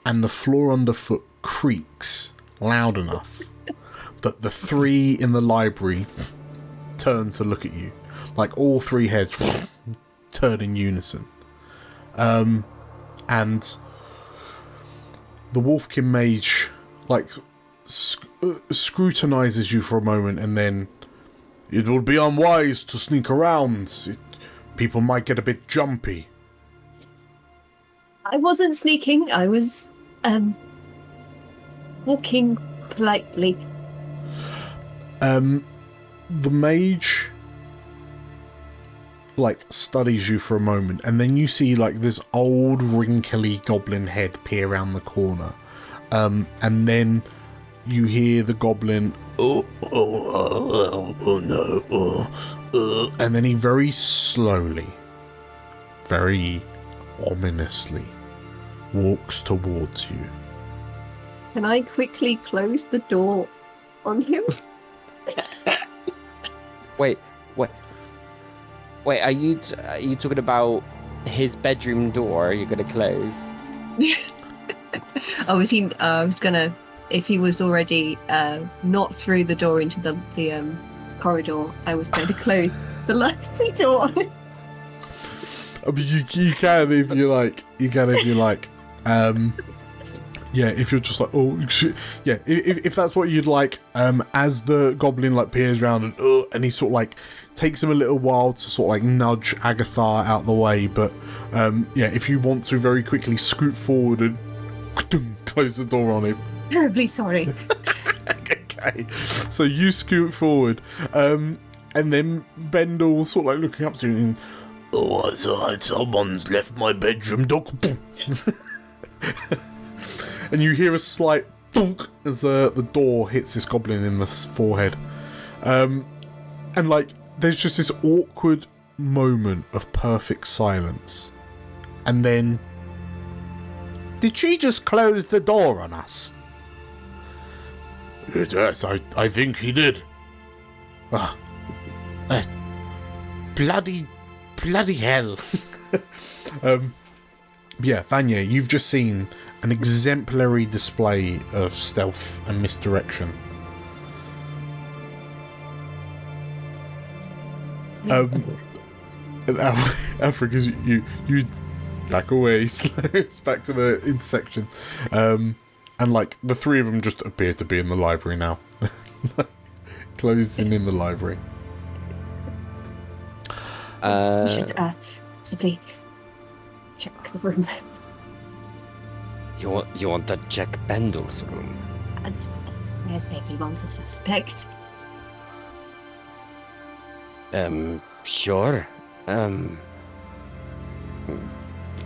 and the floor underfoot creaks loud enough that the three in the library turn to look at you, like all three heads turn in unison. And the Wolfkin mage like scrutinizes you for a moment, and then, "It would be unwise to sneak around. People might get a bit jumpy." I wasn't sneaking. I was walking politely. The mage like studies you for a moment, and then you see like this old wrinkly goblin head peer around the corner, and then you hear the goblin, oh no, and then he very slowly, very ominously walks towards you. Can I quickly close the door on him? Wait, are you talking about his bedroom door you're gonna close? I was gonna, if he was already not through the door into the corridor, I was going to close the library door. I mean, you can if you like. You can if you like. Yeah, if you're just like, oh, yeah, if that's what you'd like. As the goblin like peers around and he sort of like takes him a little while to sort of like nudge Agatha out the way, but yeah, if you want to very quickly scoot forward and close the door on him. Terribly sorry. Okay, so you scoot forward, and then Bendel sort of like looking up to you and, "Oh, someone's left my bedroom door." And you hear a slight thunk as the door hits this goblin in the forehead. And like, there's just this awkward moment of perfect silence. And then, "Did she just close the door on us?" "Yes, I think he did." Bloody hell. Yeah, Vanya, you've just seen an exemplary display of stealth and misdirection. Africa, you back away. It's back to the intersection, and like the three of them just appear to be in the library now, closing in the library. We should possibly check the room. You want to check Bendel's room? Everyone's a suspect. Sure.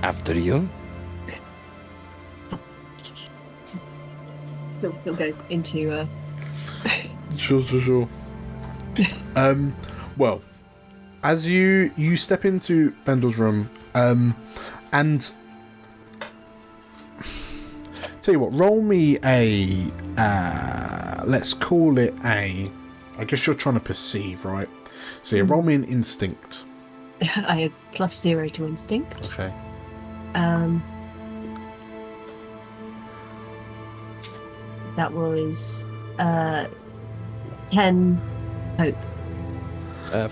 After you. He'll go into Sure. Well, as you step into Bendel's room, and tell you what, roll me a let's call it a, I guess you're trying to perceive, right? So yeah, roll me an instinct. I had +0 to instinct. Okay. That was 10 hope.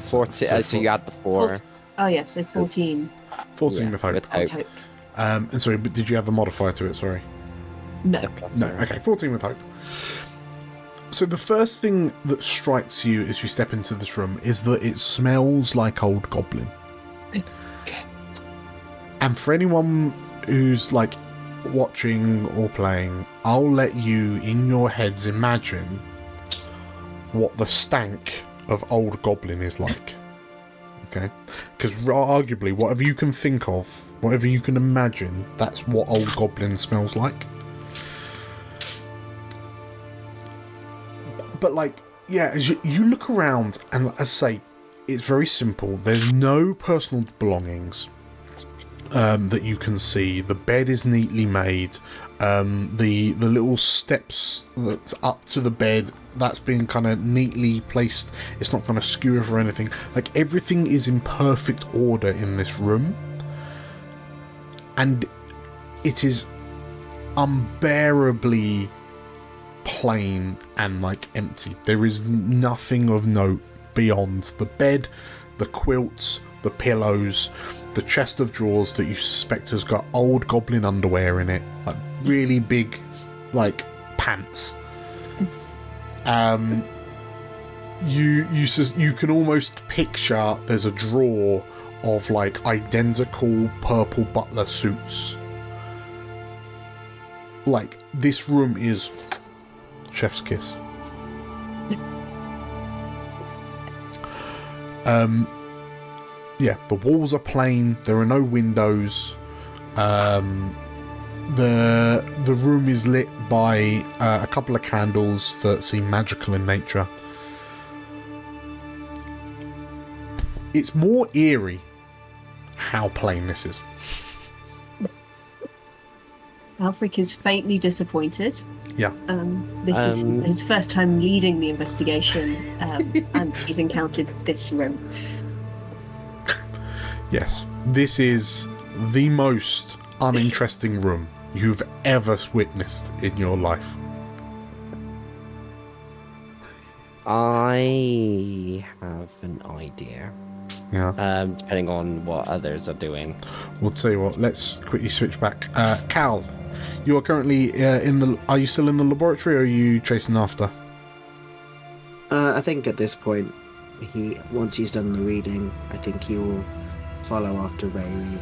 14. So you got the 4. Oh yeah, so 14. 14 with hope. With hope. Hope. And sorry, but did you have a modifier to it? Sorry. No. No. Okay, 14 with hope. So the first thing that strikes you as you step into this room is that it smells like old goblin. And for anyone who's like watching or playing, I'll let you in your heads imagine what the stank of old goblin is like. Okay, because arguably, whatever you can think of, whatever you can imagine, that's what old goblin smells like. But like, yeah, as you look around, and as I say, it's very simple. There's no personal belongings that you can see. The bed is neatly made. The little steps that's up to the bed, that's been kind of neatly placed. It's not kind of skewered or anything. Like, everything is in perfect order in this room, and it is unbearably plain and like empty. There is nothing of note beyond the bed, the quilts, the pillows, the chest of drawers that you suspect has got old goblin underwear in it, like really big, like pants. You can almost picture there's a drawer of like identical purple butler suits. Like, this room is chef's kiss. Yeah, the walls are plain. There are no windows. The room is lit by a couple of candles that seem magical in nature. It's more eerie how plain this is. Alfric is faintly disappointed. Yeah. This is his first time leading the investigation, and he's encountered this room. Yes, this is the most uninteresting room you've ever witnessed in your life. I have an idea. Yeah. Depending on what others are doing. We'll tell you what, let's quickly switch back. Cal, you are currently are you still in the laboratory, or are you chasing after? I think at this point, once he's done the reading, I think he will follow after Rayleigh.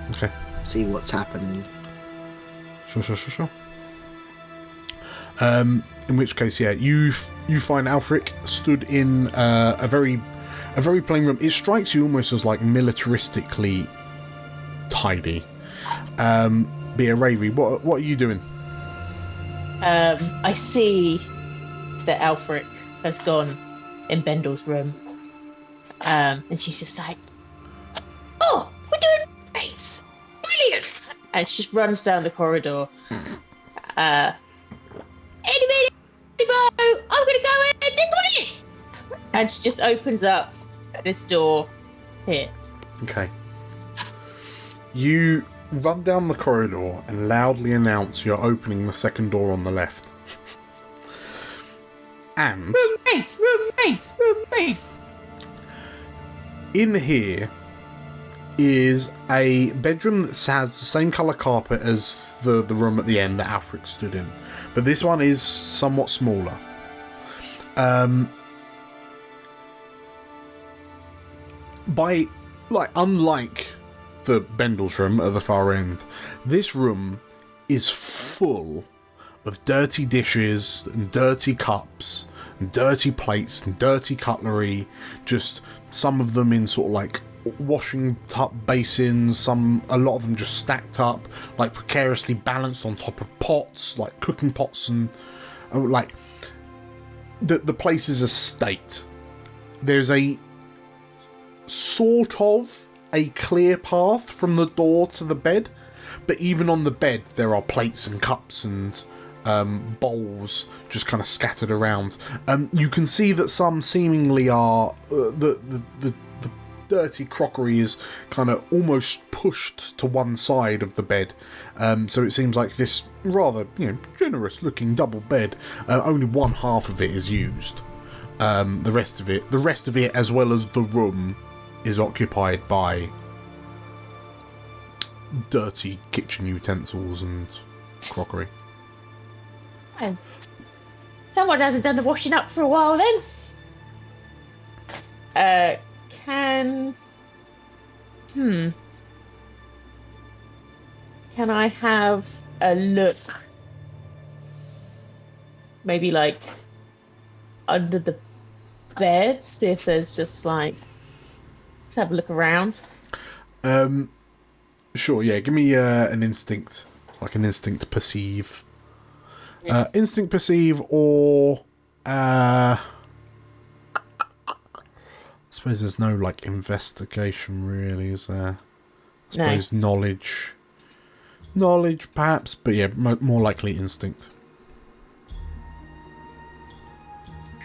Okay. See what's happening. Sure. In which case, yeah, you find Alfric stood in a very plain room. It strikes you almost as like militaristically tidy. Bea Rayleigh, what are you doing? I see that Alfric has gone in Bendel's room, and she's just like, "Oh, we're doing great, brilliant!" And she just runs down the corridor. Anybody, I'm gonna go in this morning. And she just opens up this door here. Okay. You run down the corridor and loudly announce you're opening the second door on the left. And roommates. In here is a bedroom that has the same colour carpet as the room at the end that Alfric stood in. But this one is somewhat smaller. Unlike the Bendel's room at the far end, this room is full of dirty dishes and dirty cups and dirty plates and dirty cutlery, just some of them in sort of like washing tub basins, a lot of them just stacked up, like precariously balanced on top of pots, like cooking pots, and like the place is a state. There's a sort of a clear path from the door to the bed, but even on the bed there are plates and cups and bowls just kind of scattered around. You can see that some seemingly are the dirty crockery is kind of almost pushed to one side of the bed, so it seems like this rather generous looking double bed, only one half of it is used. The rest of it as well as the room is occupied by dirty kitchen utensils and crockery. Oh. Someone hasn't done the washing up for a while then. Can I have a look? Maybe like under the bed, see if there's just like to have a look around. Sure, yeah. Give me an instinct. Like an instinct perceive. Instinct perceive or... I suppose there's no, like, investigation, really, is there? I suppose knowledge. Knowledge, perhaps, but yeah, more likely instinct.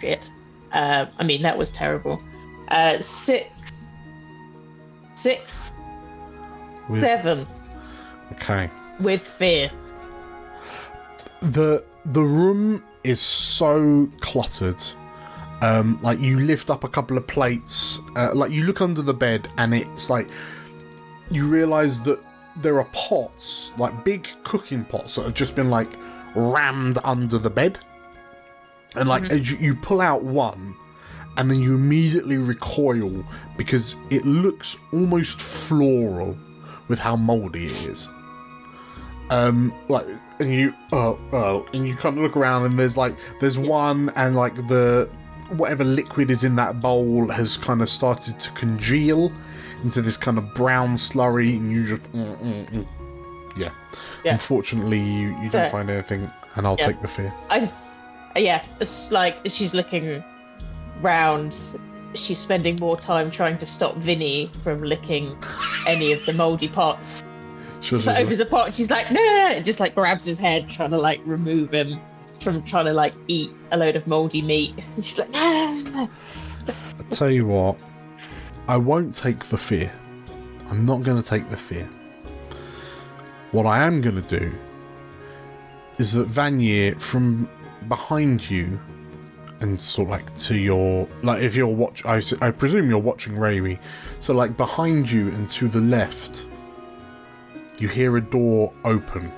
Shit. I mean, that was terrible. 6. 7. Okay. With fear. The room is so cluttered. Like, you lift up a couple of plates, like, you look under the bed, and it's like, you realise that there are pots, like, big cooking pots that have just been, like, rammed under the bed. And, like, as you pull out one, and then you immediately recoil, because it looks almost floral with how mouldy it is. Like, and you kind of look around, and there's one, and, like, whatever liquid is in that bowl has kind of started to congeal into this kind of brown slurry, and you just yeah. Unfortunately, you don't find anything, and I'll take the fear. It's like she's looking round. She's spending more time trying to stop Vinny from licking any of the mouldy pots. Sure. Opens a pot. She's like, no, and just like grabs his head, trying to like remove him from trying to like eat a load of mouldy meat. And she's like, no. I tell you what, I won't take the fear. I'm not going to take the fear. What I am going to do is that Vanier, from behind you, and sort of like to your, like, if you're I presume you're watching Rayri, so like behind you and to the left, you hear a door open,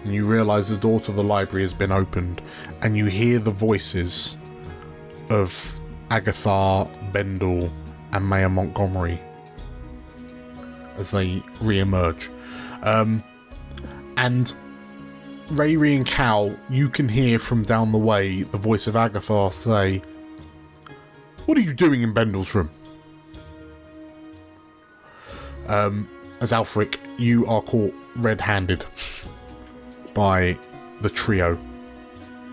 and you realise the door to the library has been opened, and you hear the voices of Agathar, Bendel, and Mayor Montgomery as they re-emerge. And Rayri and Cal, you can hear from down the way the voice of Agathar say, "What are you doing in Bendel's room?" As Alfric, you are caught red-handed by the trio.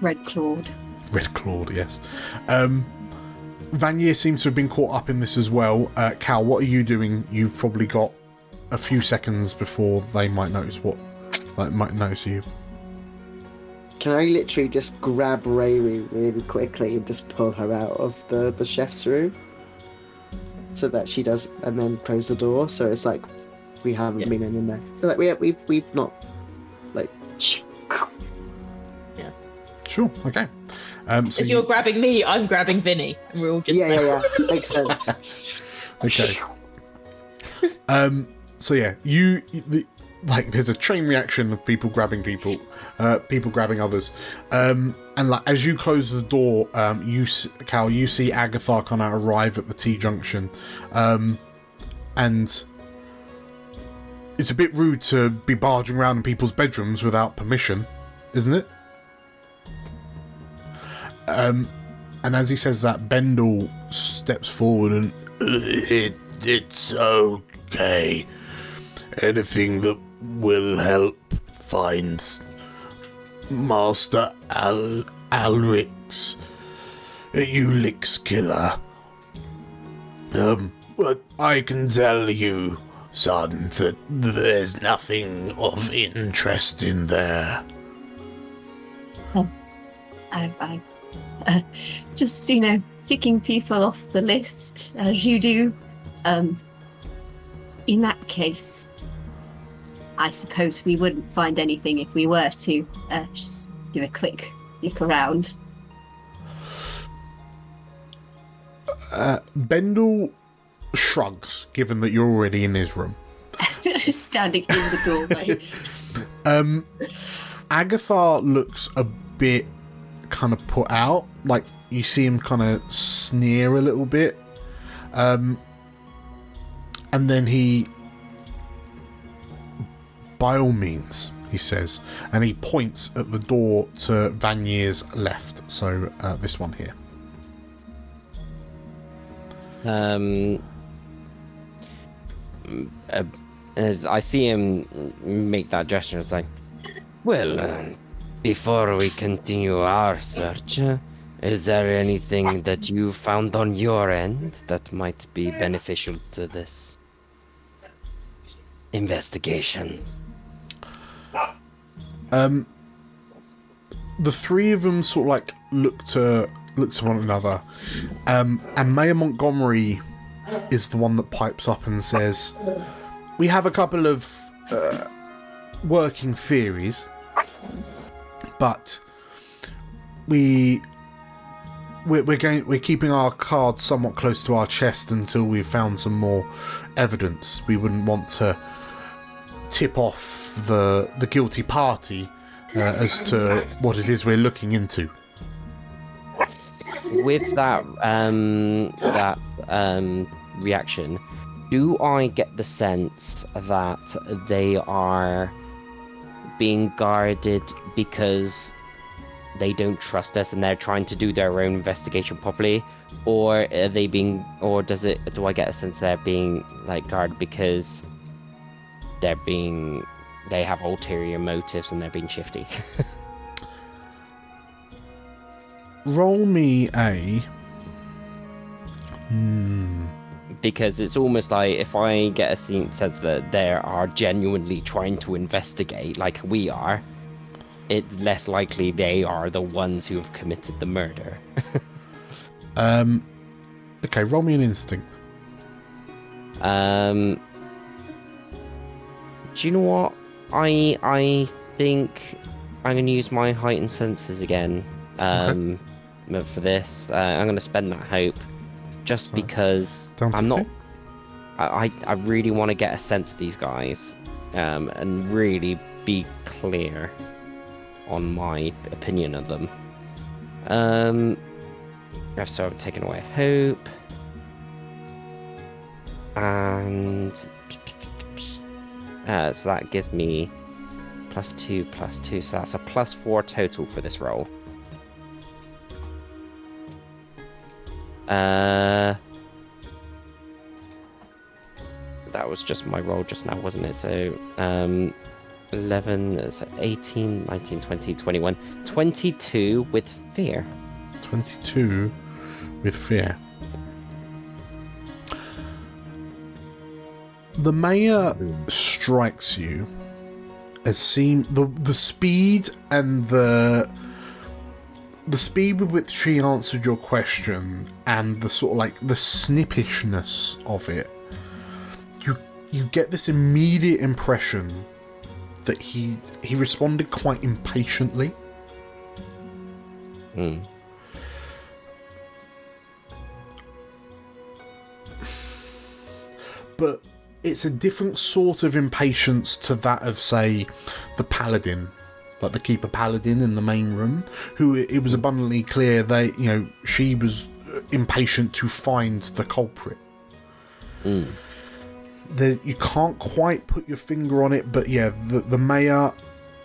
Red-clawed. Red-clawed, yes. Vanier seems to have been caught up in this as well. Cal, what are you doing? You've probably got a few seconds before they might notice you. Can I literally just grab Rayri really quickly and just pull her out of the chef's room? So that she does, and then close the door, so it's like we haven't been in there. So like we've not, like... Yeah. Sure, okay. So if you're grabbing me, I'm grabbing Vinny. And we're all just... Yeah. Makes sense. Okay. So yeah, like there's a chain reaction of people grabbing people grabbing others. And like as you close the door, Cal, you see Agathar kind of arrive at the T-junction. And it's a bit rude to be barging around in people's bedrooms without permission, isn't it? And as he says that, Bendel steps forward and it's okay. Anything that will help find Master Alric's Ulix killer. But I can tell you, son, that there's nothing of interest in there. I just, ticking people off the list, as you do. In that case, I suppose we wouldn't find anything if we were to just do a quick look around. Bendel shrugs, given that you're already in his room. Just standing in the doorway. Agathar looks a bit kind of put out. Like, you see him kind of sneer a little bit. And then he... By all means, he says. And he points at the door to Vanier's left. So, this one here. as I see him make that gesture, it's like, well, before we continue our search, is there anything that you found on your end that might be beneficial to this investigation? The three of them sort of like look to one another, and Mayor Montgomery is the one that pipes up and says, "We have a couple of working theories, but we're keeping our cards somewhat close to our chest until we've found some more evidence. We wouldn't want to tip off the guilty party as to what it is we're looking into." With that reaction, do I get the sense that they are being guarded because they don't trust us and they're trying to do their own investigation properly, or are they being, or do I get a sense they're being like guarded because they have ulterior motives and they're being shifty? Roll me a... Because it's almost like if I get a sense that they are genuinely trying to investigate like we are, it's less likely they are the ones who have committed the murder. Okay, roll me an instinct. Do you know what? I think I'm going to use my heightened senses again for this. I'm going to spend that hope just because I'm not... I really want to get a sense of these guys and really be clear on my opinion of them. So I've taken away hope. And so that gives me +2, so that's a +4 total for this roll. That was just my roll just now, wasn't it? So 11, so 18, 19, 20, 21, 22 with fear. 22 with fear. The mayor strikes you as the speed and the speed with which she answered your question and the sort of like the snippishness of it. You get this immediate impression that he responded quite impatiently. But it's a different sort of impatience to that of, say, the paladin, like the keeper paladin in the main room, who it was abundantly clear she was impatient to find the culprit. You can't quite put your finger on it, but yeah, the mayor,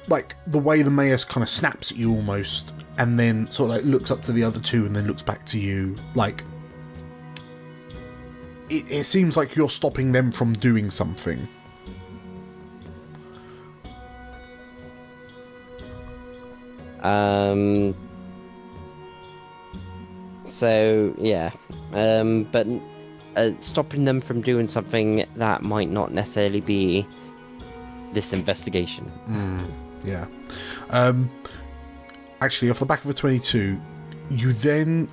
like the way the mayor kind of snaps at you almost, and then sort of like looks up to the other two and then looks back to you, like it seems like you're stopping them from doing something. So yeah, but stopping them from doing something that might not necessarily be this investigation. Yeah. Actually, off the back of a 22, you then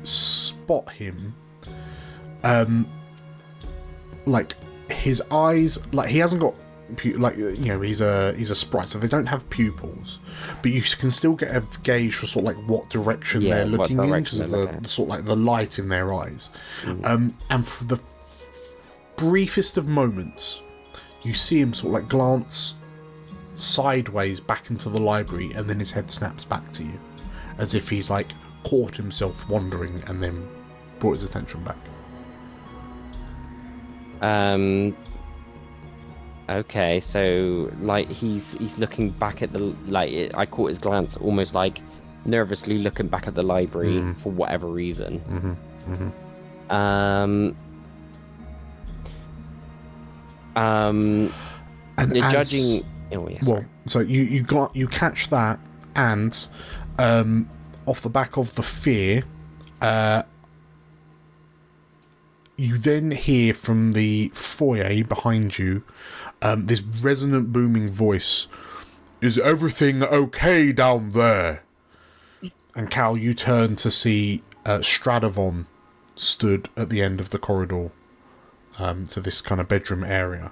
spot him. Like his eyes, like he hasn't got, he's a sprite, so they don't have pupils, but you can still get a gauge for sort of like what direction they're looking in because of the sort of like the light in their eyes. And for the briefest of moments, you see him sort of like glance sideways back into the library, and then his head snaps back to you, as if he's like caught himself wandering and then brought his attention back. Okay, so like he's looking back at the I caught his glance almost like nervously looking back at the library for whatever reason. And The as, judging. Oh, yeah, well, sorry. so you catch that, and off the back of the fear, you then hear from the foyer behind you this resonant booming voice. Is everything okay down there? And Cal, you turn to see Stradivon stood at the end of the corridor to this kind of bedroom area.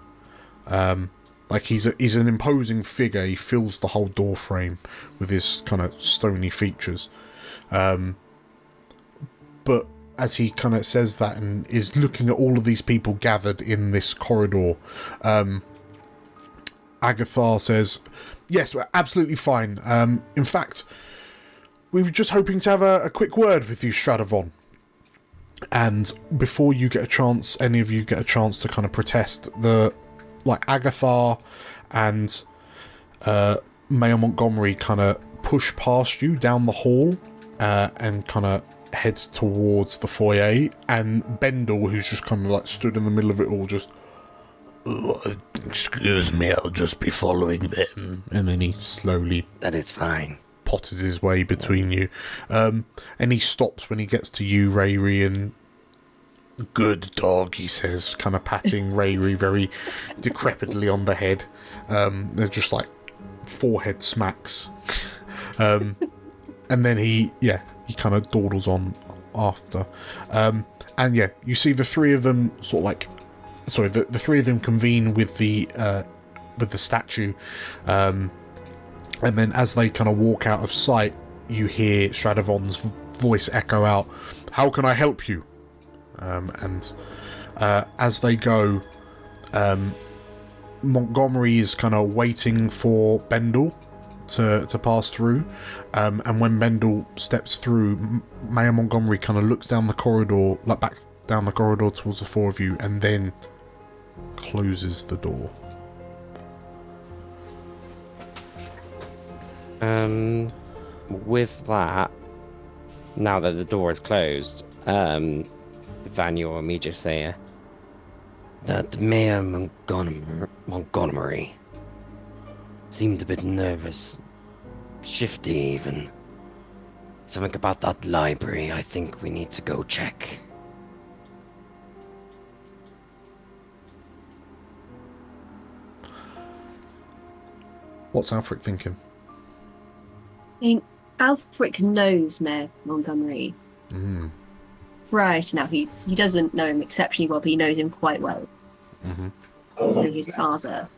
Like he's an imposing figure. He fills the whole door frame with his kind of stony features. But as he kind of says that and is looking at all of these people gathered in this corridor, Agathar says, yes, we're absolutely fine. In fact, we were just hoping to have a quick word with you, Stradivon. And before you get a chance, any of you get a chance to kind of protest, Agathar and Mayor Montgomery kind of push past you down the hall and kind of heads towards the foyer, and Bendel, who's just kind of like stood in the middle of it all, just, excuse me, I'll just be following them. And then he slowly... That is fine. Potters his way between you. And he stops when he gets to you, Rayri, and good dog, he says, kind of patting Rayri very decrepitly on the head. They're just like forehead smacks. And then he kind of dawdles on after. And yeah, you see the three of them sort of like... Sorry, the three of them convene with the statue. And then as they kind of walk out of sight, you hear Stradivon's voice echo out, how can I help you? And as they go, Montgomery is kind of waiting for Bendel to pass through. And when Bendel steps through, Mayor Montgomery kind of looks down the corridor, like back down the corridor towards the four of you, and then closes the door. With that, now that the door is closed, Vanya will immediately say that Mayor Montgomery seemed a bit nervous, shifty even. Something about that library, I think we need to go check. What's Alfric thinking? I mean, Alfric knows Mayor Montgomery. Right now, he doesn't know him exceptionally well, but he knows him quite well. Through his father.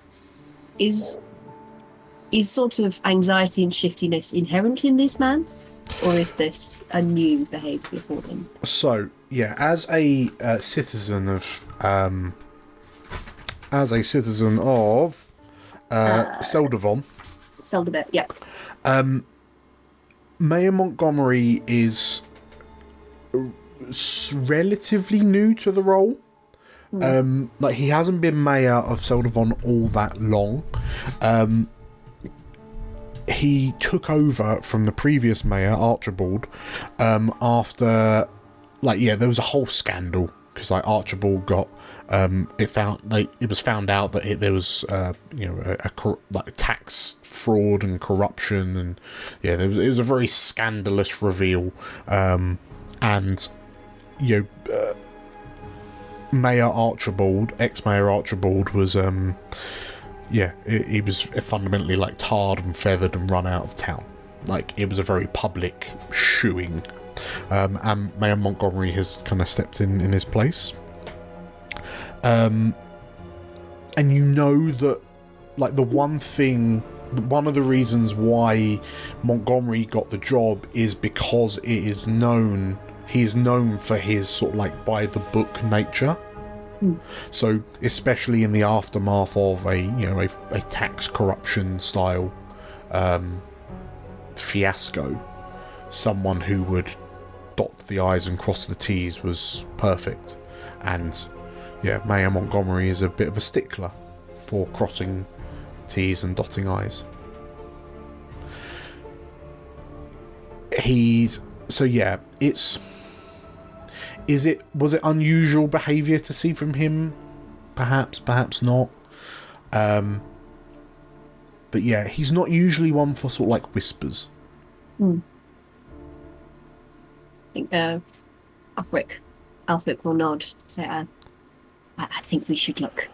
Is sort of anxiety and shiftiness inherent in this man? Or is this a new behaviour for him? So, yeah, as a citizen of Seldavon. Seldabit, yeah. Mayor Montgomery is relatively new to the role. Like, he hasn't been mayor of Seldavon all that long. He took over from the previous mayor, Archibald, after, there was a whole scandal because Archibald got it was found out that there was tax fraud and corruption, and it was a very scandalous reveal, and Mayor Archibald, ex-Mayor Archibald, was he was fundamentally tarred and feathered and run out of town. It was a very public shooing, and Mayor Montgomery has kind of stepped in his place. And you know that one of the reasons why Montgomery got the job is because he is known for his sort of by the book nature. So especially in the aftermath of a tax corruption style fiasco, someone who would dot the I's and cross the T's was perfect. And Mayor Montgomery is a bit of a stickler for crossing T's and dotting I's. Was it unusual behaviour to see from him? Perhaps not. But yeah, he's not usually one for sort of like whispers. I think Alfric will nod. Say, I think we should look.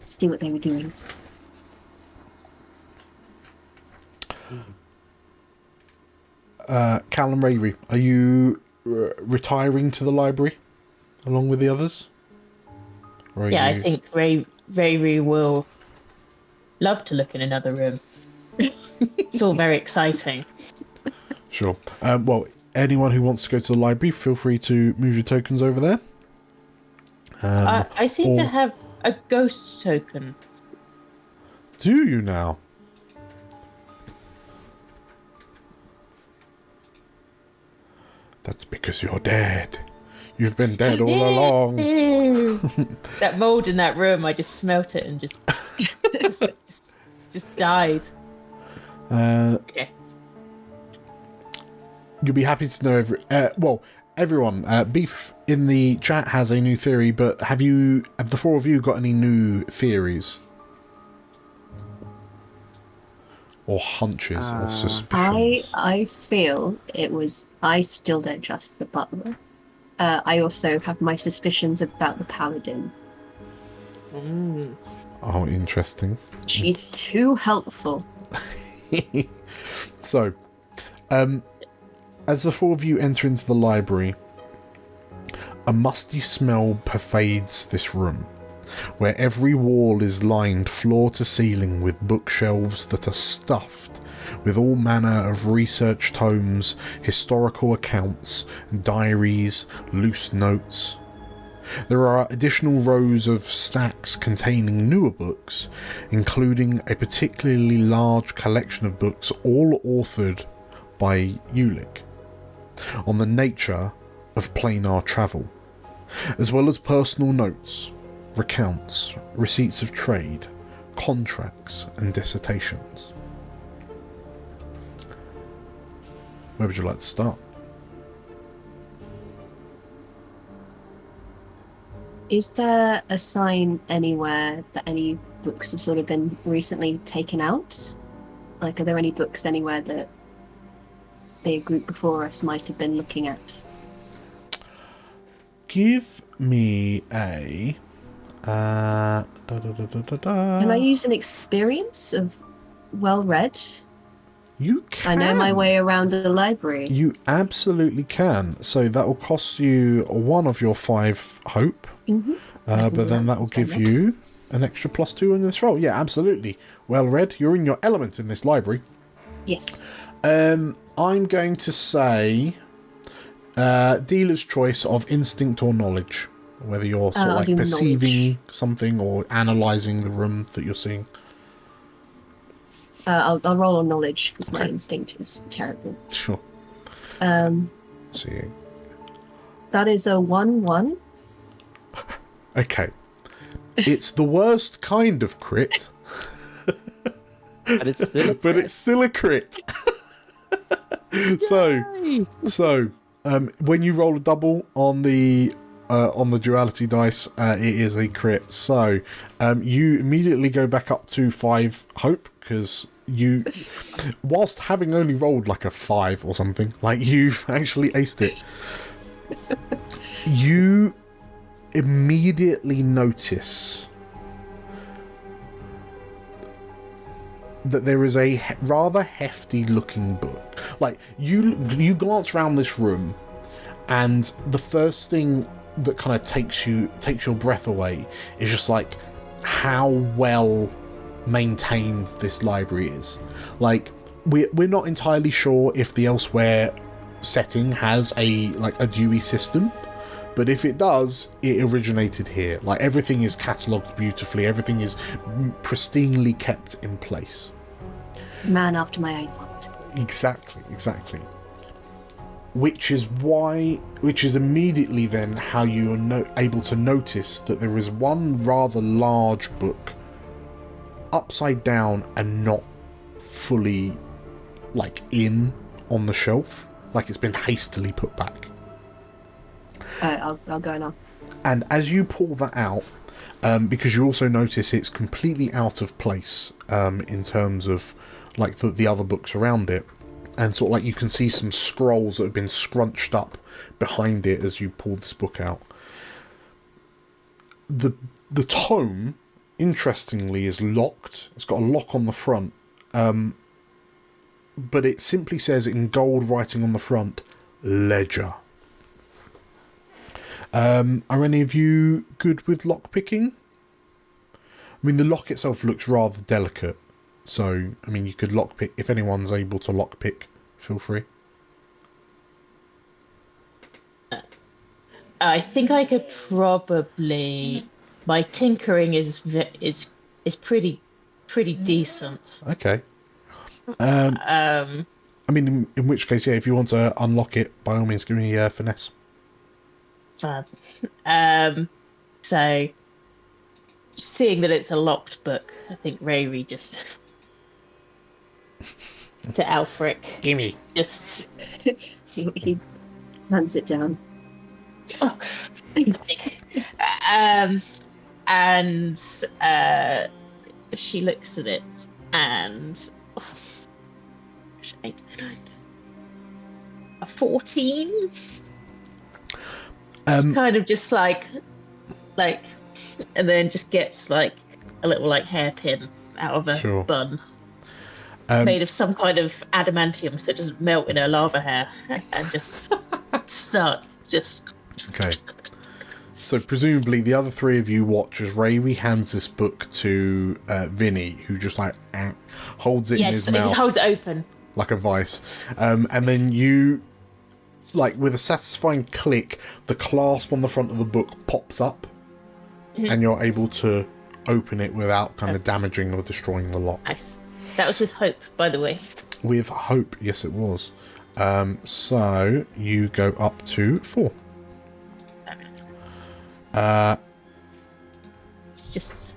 See what they were doing. Cal and Rayri, are you retiring to the library along with the others? I think Rayri will love to look in another room. It's all very exciting. Sure. Well, anyone who wants to go to the library, feel free to move your tokens over there. I seem to have a ghost token. Do you now? That's because you're dead. You've been dead all along. That mold in that room, I just smelt it and just died. Okay. You'll be happy to know everyone, Beef in the chat has a new theory, but have the four of you got any new theories? Or hunches or suspicions? I feel it was... I still don't trust the butler. I also have my suspicions about the paladin. Oh, interesting. She's too helpful. So, as the four of you enter into the library, a musty smell pervades this room, where every wall is lined floor to ceiling with bookshelves that are stuffed with all manner of research tomes, historical accounts, diaries, loose notes. There are additional rows of stacks containing newer books, including a particularly large collection of books all authored by Ulick on the nature of planar travel, as well as personal notes, recounts, receipts of trade, contracts, and dissertations. Where would you like to start? Is there a sign anywhere that any books have sort of been recently taken out? Like, are there any books anywhere that the group before us might have been looking at? Give me a... Can I use an experience of well-read? You can. I know my way around the library. You absolutely can. So that will cost you 1 of your 5 hope. Mm-hmm. But then that will give you an extra +2 in this roll. Yeah, absolutely. Well read. You're in your element in this library. Yes. I'm going to say dealer's choice of instinct or knowledge. Whether you're sort of like perceiving something or analysing the room that you're seeing. I'll roll on knowledge because my instinct is terrible. Sure. See. That is a 1-1. Okay. It's the worst kind of crit. But it's still a crit. So, when you roll a double on the duality dice, it is a crit. So, you immediately go back up to 5 hope because you, whilst having only rolled like a 5 or something, like you've actually aced it. You immediately notice that there is a rather hefty looking book. Like you glance around this room, and the first thing that kind of takes your breath away is just like how well maintained this library is. Like we're not entirely sure if the Elsewhere setting has a Dewey system, but if it does, it originated here. Like everything is catalogued beautifully, everything is pristinely kept in place. Man after my own heart. Exactly. Which is immediately then how you are able to notice that there is one rather large book upside down and not fully in on the shelf, like it's been hastily put back. I'll go now. And as you pull that out, because you also notice it's completely out of place in terms of like the other books around it, and sort of like you can see some scrolls that have been scrunched up behind it as you pull this book out. The tome, interestingly, is locked. It's got a lock on the front, but it simply says in gold writing on the front, Ledger. Are any of you good with lock picking? I mean, the lock itself looks rather delicate, so I mean, you could lock pick if anyone's able to lock pick. Feel free. I think I could probably. My tinkering is pretty decent. Okay. I mean, in which case, yeah, if you want to unlock it, by all means, give me a finesse. Fab. So, seeing that it's a locked book, I think Rayri just to Alfric. Gimme. Just He hands it down. And she looks at it and a 14. Kind of just like, and then just gets like a little like hairpin out of a bun, made of some kind of adamantium, so it doesn't melt in her lava hair, and just start just. Okay. So presumably the other three of you watch as Rayri hands this book to Vinny, who just like holds it in his mouth. He just holds it open like a vice, and then you, like with a satisfying click, the clasp on the front of the book pops up, and you're able to open it without kind of damaging or destroying the lock. Nice. That was with hope, by the way. With hope, yes, it was. So you go up to 4. It's just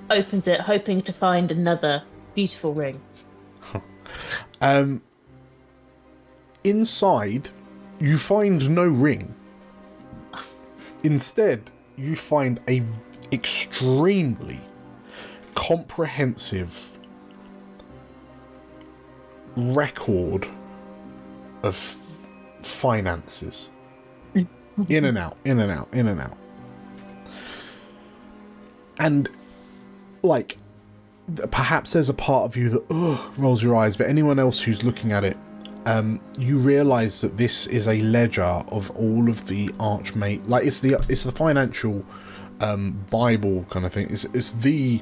opens it, hoping to find another beautiful ring. Inside, you find no ring. Instead, you find a extremely comprehensive record of finances. In and out, in and out, in and out. And, like, perhaps there's a part of you that rolls your eyes, but anyone else who's looking at it, you realise that this is a ledger of all of the archmage. Like, it's the financial Bible kind of thing. It's the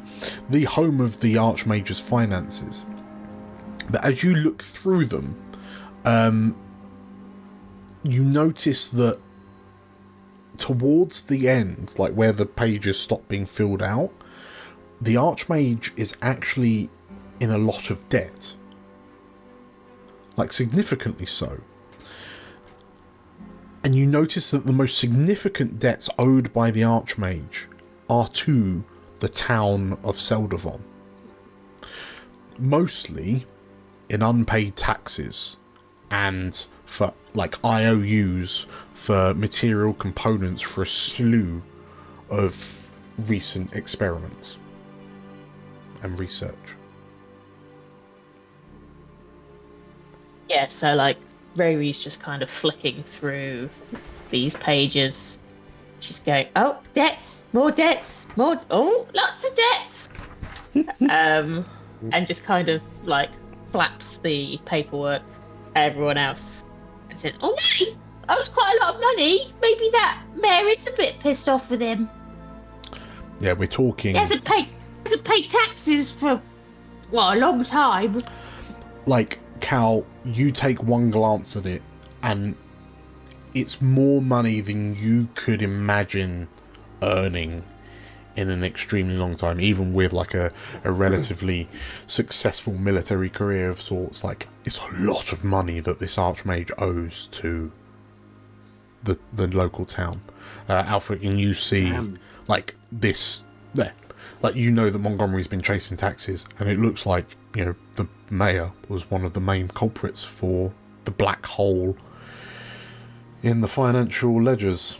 home of the archmage's finances. But as you look through them, you notice that towards the end, like where the pages stop being filled out, the Archmage is actually in a lot of debt. Like, significantly so. And you notice that the most significant debts owed by the Archmage are to the town of Seldavon. Mostly in unpaid taxes and for like IOUs for material components for a slew of recent experiments and research. Yeah, so like Rayri's just kind of flicking through these pages. She's going, oh, debts, more, oh, lots of debts. And just kind of like flaps the paperwork at everyone else and said, oh no, that was quite a lot of money. Maybe that mayor is a bit pissed off with him. Yeah, we're talking. He hasn't paid taxes for, what, a long time. Like, Cal, you take one glance at it and it's more money than you could imagine earning in an extremely long time, even with like a relatively successful military career of sorts. Like, it's a lot of money that this Archmage owes to the local town. Alfred, and you see like this there. Like, you know that Montgomery's been chasing taxes, and it looks like, you know, the mayor was one of the main culprits for the black hole in the financial ledgers.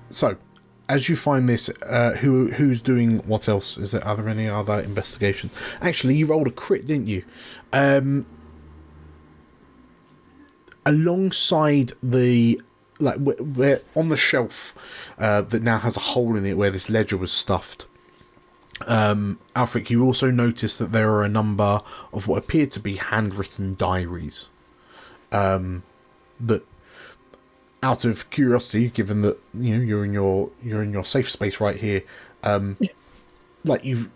So, as you find this, who's doing what else? Are there any other investigations? Actually, you rolled a crit, didn't you? Alongside the where on the shelf that now has a hole in it where this ledger was stuffed. Alfric, you also notice that there are a number of what appear to be handwritten diaries. That, out of curiosity, given that you're in your safe space right here, like you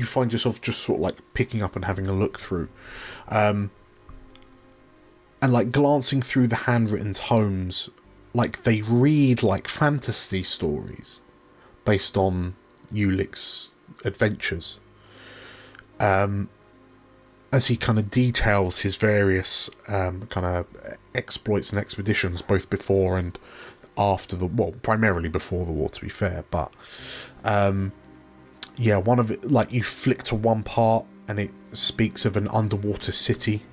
find yourself just sort of like picking up and having a look through, and like glancing through the handwritten tomes, like they read like fantasy stories based on Ulick's adventures. As he kind of details his various kind of exploits and expeditions, both before and after primarily before the war, to be fair. But one of it, like you flick to one part and it speaks of an underwater city.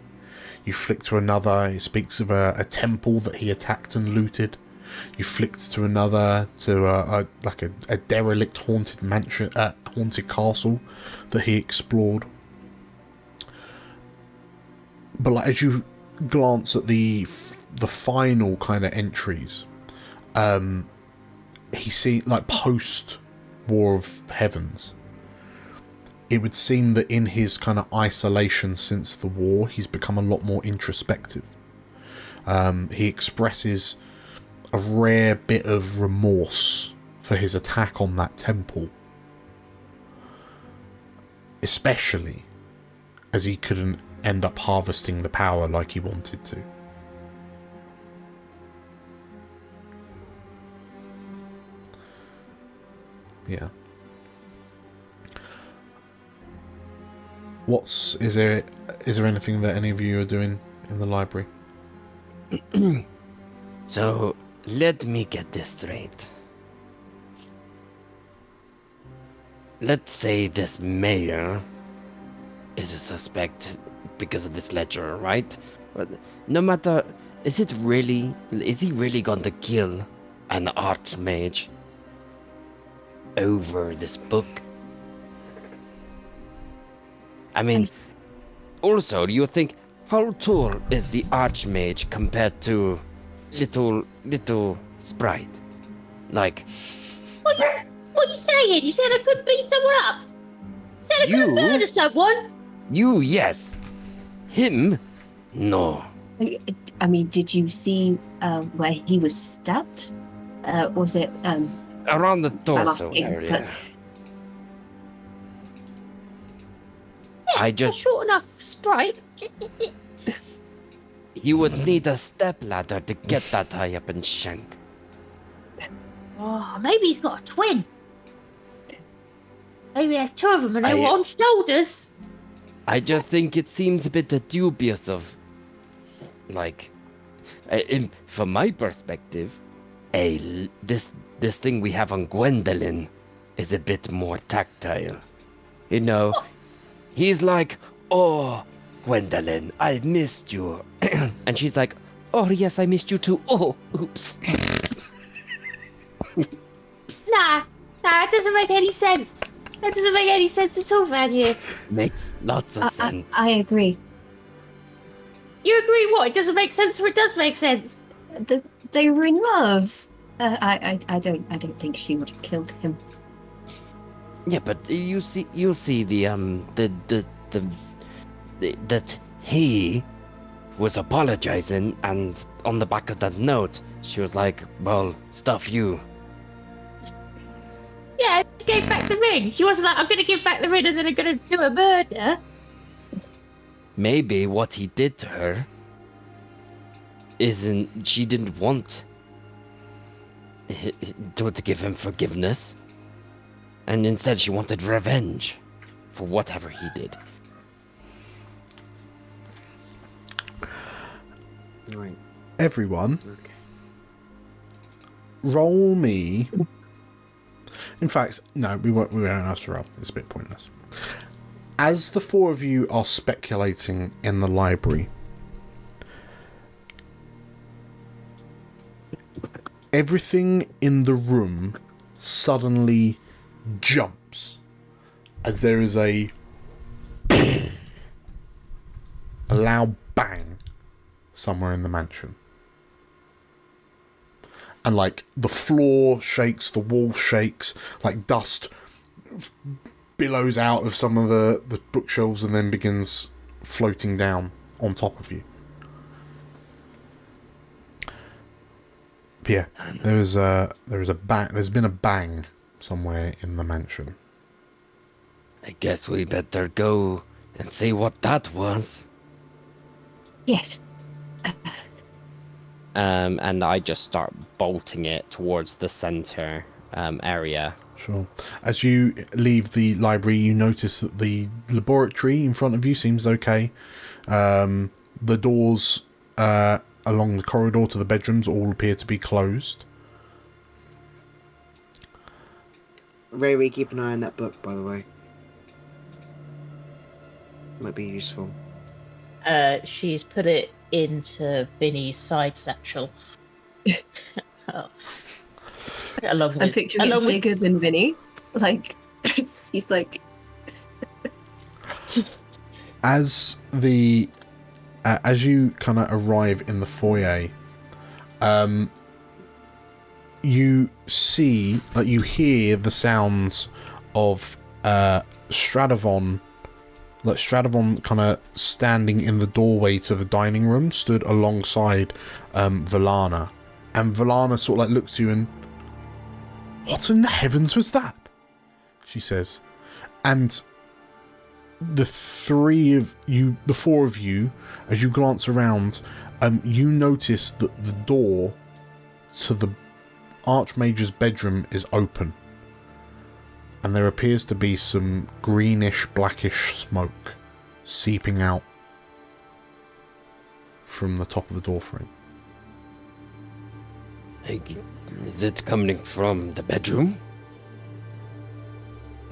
You flick to another, it speaks of a temple that he attacked and looted. You flicked to another, to a derelict haunted mansion, haunted castle that he explored. But like as you glance at the final kind of entries, he see like post War of Heavens. It would seem that in his kind of isolation since the war, he's become a lot more introspective. He expresses a rare bit of remorse for his attack on that temple. Especially as he couldn't end up harvesting the power like he wanted to. Yeah. Is there anything that any of you are doing in the library? So, let me get this straight. Let's say this mayor is a suspect because of this ledger, right? But no matter, is he really going to kill an archmage over this book? I mean, also, you think, how tall is the archmage compared to little sprite? Like, What are you saying? You said I could beat someone up? You said I could murder someone? You, yes. Him, no. I mean, did you see where he was stabbed? Was it around the torso asking, area? but- Yeah, I just- short enough sprite. You would need a stepladder to get that high up and shank. Oh, maybe he's got a twin. Maybe there's two of them and they were I- on shoulders. I just think it seems a bit dubious of, like, from my perspective, this thing we have on Gwendolyn is a bit more tactile. You know, he's like, oh, Gwendolyn, I missed you. And she's like, oh, yes, I missed you too. Oh, oops. Nah, that doesn't make any sense. That doesn't make any sense at all, man. Here, Makes lots of sense. I agree. you agree? What? It doesn't make sense, or it does make sense? They were in love. I don't think she would have killed him. Yeah, but you see that he was apologizing, and on the back of that note, she was like, well, stuff you. Yeah, she gave back the ring. She wasn't like, I'm gonna give back the ring and then I'm gonna do a murder. Maybe what he did to her isn't, she didn't want to give him forgiveness, and instead she wanted revenge for whatever he did. Right. Everyone, Okay. roll me. In fact, no, we won't have to roll. It's a bit pointless. As the four of you are speculating in the library, everything in the room suddenly jumps as there is a loud bang somewhere in the mansion. And like the floor shakes, the wall shakes, like dust billows out of some of the bookshelves and then begins floating down on top of you. But yeah, there's been a bang somewhere in the mansion. I guess we better go and see what that was. Yes. And I just start bolting it towards the center area. Sure. As you leave the library, you notice that the laboratory in front of you seems okay. The doors along the corridor to the bedrooms all appear to be closed. Ray, keep an eye on that book, by the way. Might be useful. She's put it into Vinny's side satchel. Oh. I'm picturing it bigger than Vinny. Like, he's like... As you kind of arrive in the foyer, you see, like, you hear the sounds of Stradivon kind of standing in the doorway to the dining room, stood alongside Valana. And Valana sort of like looks at you and, what in the heavens was that? She says. And the four of you, as you glance around, you notice that the door to the Archmage's bedroom is open. And there appears to be some greenish, blackish smoke seeping out from the top of the doorframe. Is it coming from the bedroom?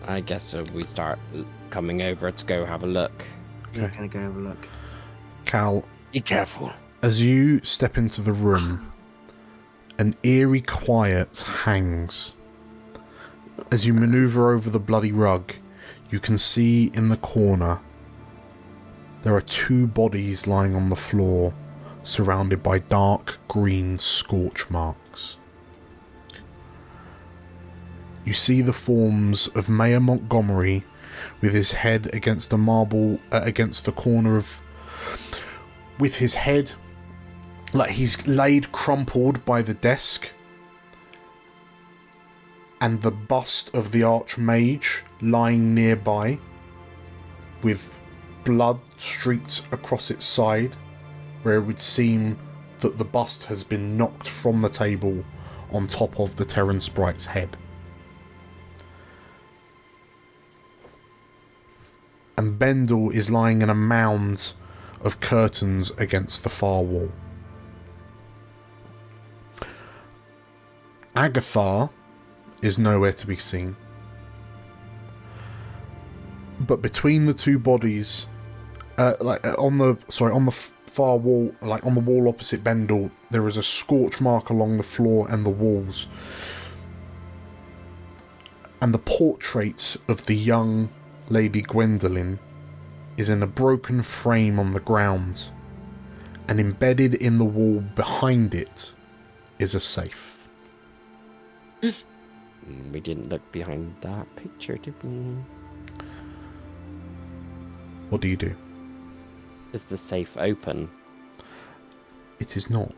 I guess so. We start coming over to go have a look. Okay. You're gonna go have a look. Cal, Be careful. as you step into the room, an eerie quiet hangs. As you maneuver over the bloody rug, you can see in the corner there are two bodies lying on the floor, surrounded by dark green scorch marks. You see the forms of Mayor Montgomery with his head against a marble, against the corner of... with his head, like he's laid crumpled by the desk, and the bust of the Archmage lying nearby, with blood streaked across its side, where it would seem that the bust has been knocked from the table on top of the Terran Sprite's head. And Bendel is lying in a mound of curtains against the far wall. Agathar is nowhere to be seen. But between the two bodies, on the far wall, like on the wall opposite Bendel, there is a scorch mark along the floor and the walls. And the portrait of the young Lady Gwendolen is in a broken frame on the ground, and embedded in the wall behind it is a safe. We didn't look behind that picture, did we? What do you do? Is the safe open? It is not.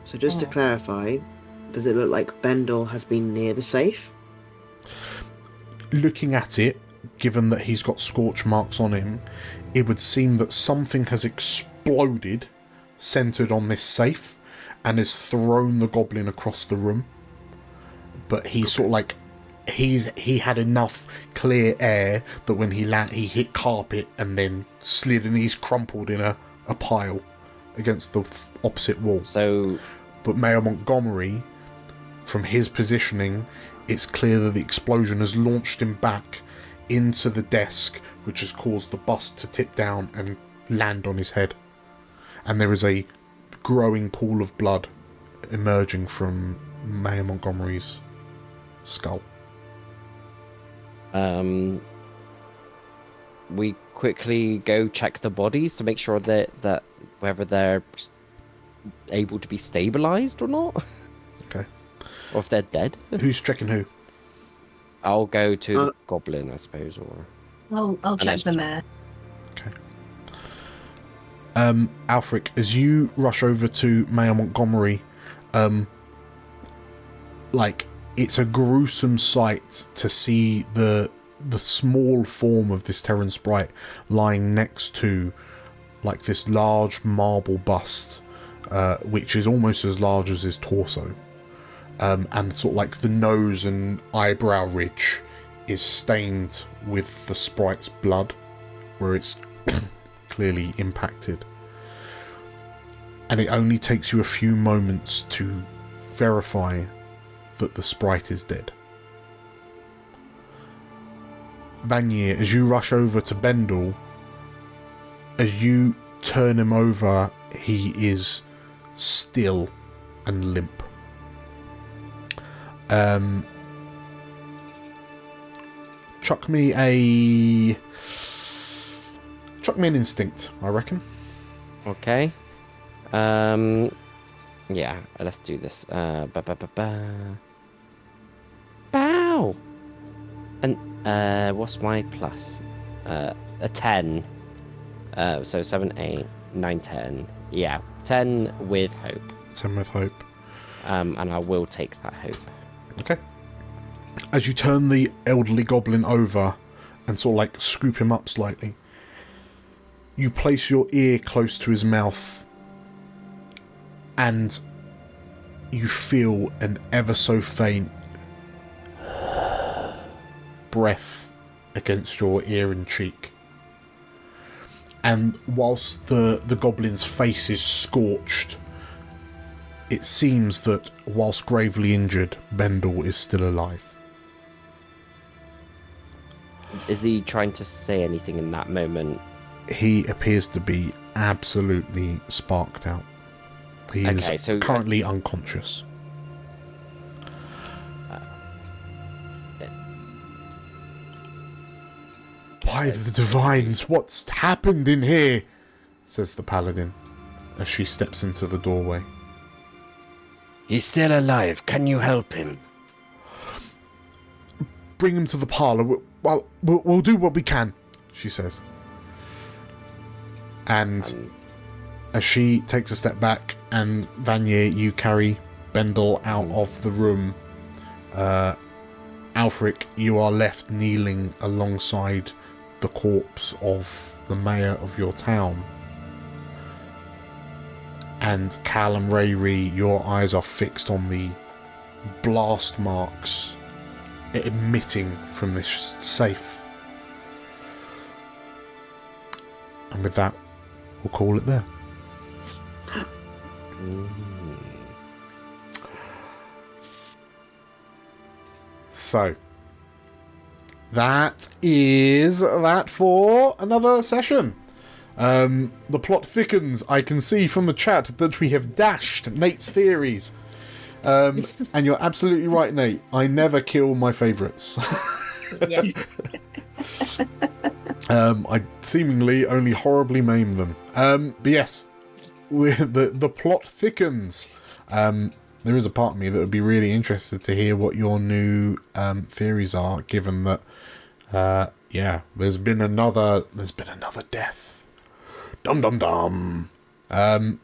So just to clarify, does it look like Bendel has been near the safe? Looking at it, given that he's got scorch marks on him, it would seem that something has exploded, centered on this safe, and has thrown the goblin across the room. But he's sort of like, he had enough clear air that when he hit carpet and then slid, and he's crumpled in a pile against the opposite wall. So, but Mayor Montgomery, from his positioning, it's clear that the explosion has launched him back into the desk, which has caused the bust to tip down and land on his head. And there is a growing pool of blood emerging from Mayor Montgomery's skull. We quickly go check the bodies to make sure that whether they're able to be stabilized or not. Okay. Or if they're dead. Who's checking who? I'll go to the goblin, I suppose, or... I'll check the mayor. Okay. Alfric, as you rush over to Mayor Montgomery, it's a gruesome sight to see the small form of this Terran sprite lying next to this large marble bust, which is almost as large as his torso, and sort of the nose and eyebrow ridge is stained with the sprite's blood where it's clearly impacted, and it only takes you a few moments to verify that the sprite is dead. Vanier, as you rush over to Bendel, as you turn him over, he is still and limp. Chuck me an instinct, I reckon. Okay. Yeah, let's do this. Bow! And, what's my plus? A 10. So 7, 8, 9, 10. Yeah, 10 with hope. 10 with hope. And I will take that hope. Okay. As you turn the elderly goblin over and sort of scoop him up slightly, you place your ear close to his mouth and you feel an ever so faint breath against your ear and cheek. And whilst the goblin's face is scorched, it seems that whilst gravely injured, Bendel is still alive. Is he trying to say anything in that moment? He appears to be absolutely sparked out. He is currently unconscious. By the divines, what's happened in here? Says the paladin as she steps into the doorway. He's still alive. Can you help him? Bring him to the parlour. We'll do what we can, she says. And as she takes a step back, and Vanier, you carry Bendel out of the room, Alfric, you are left kneeling alongside the corpse of the mayor of your town. And Cal and Rayri, your eyes are fixed on the blast marks emitting from this safe. And with that, we'll call it there. So, that is that for another session. The plot thickens. I can see from the chat that we have dashed Nate's theories. And you're absolutely right, Nate. I never kill my favourites. Yeah. I seemingly only horribly maim them. But yes, the plot thickens. There is a part of me that would be really interested to hear what your new theories are, given that, there's been another death. Dum dum dum.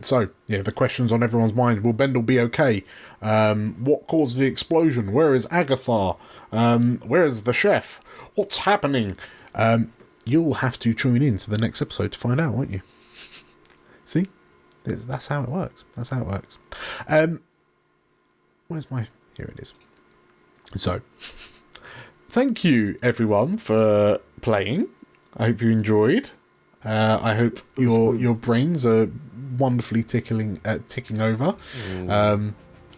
So, the question's on everyone's mind. Will Bendel be okay? What caused the explosion? Where is Agatha? Where is the chef? What's happening? You'll have to tune in to the next episode to find out, won't you? See? That's how it works. Where's my... Here it is. So, thank you, everyone, for playing. I hope you enjoyed. I hope your brains are wonderfully ticking over.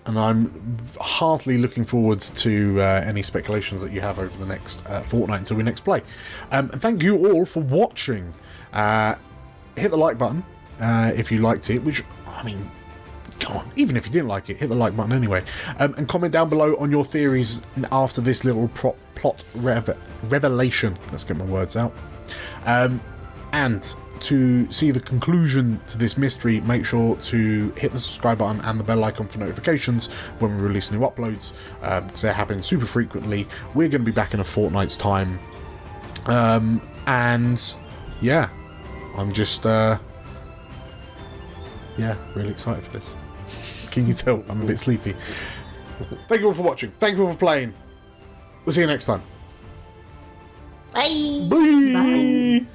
And I'm heartily looking forward to any speculations that you have over the next fortnight until we next play. And thank you all for watching. Hit the like button if you liked it, which, I mean, Go on. Even if you didn't like it, hit the like button anyway. And comment down below on your theories after this little plot revelation. Let's get my words out. And to see the conclusion to this mystery, make sure to hit the subscribe button and the bell icon for notifications when we release new uploads, because they're happening super frequently. We're going to be back in a fortnight's time. And yeah, I'm just really excited for this. Can you tell I'm a bit sleepy? Thank you all for watching. Thank you all for playing. We'll see you next time. Bye. Bye. Bye.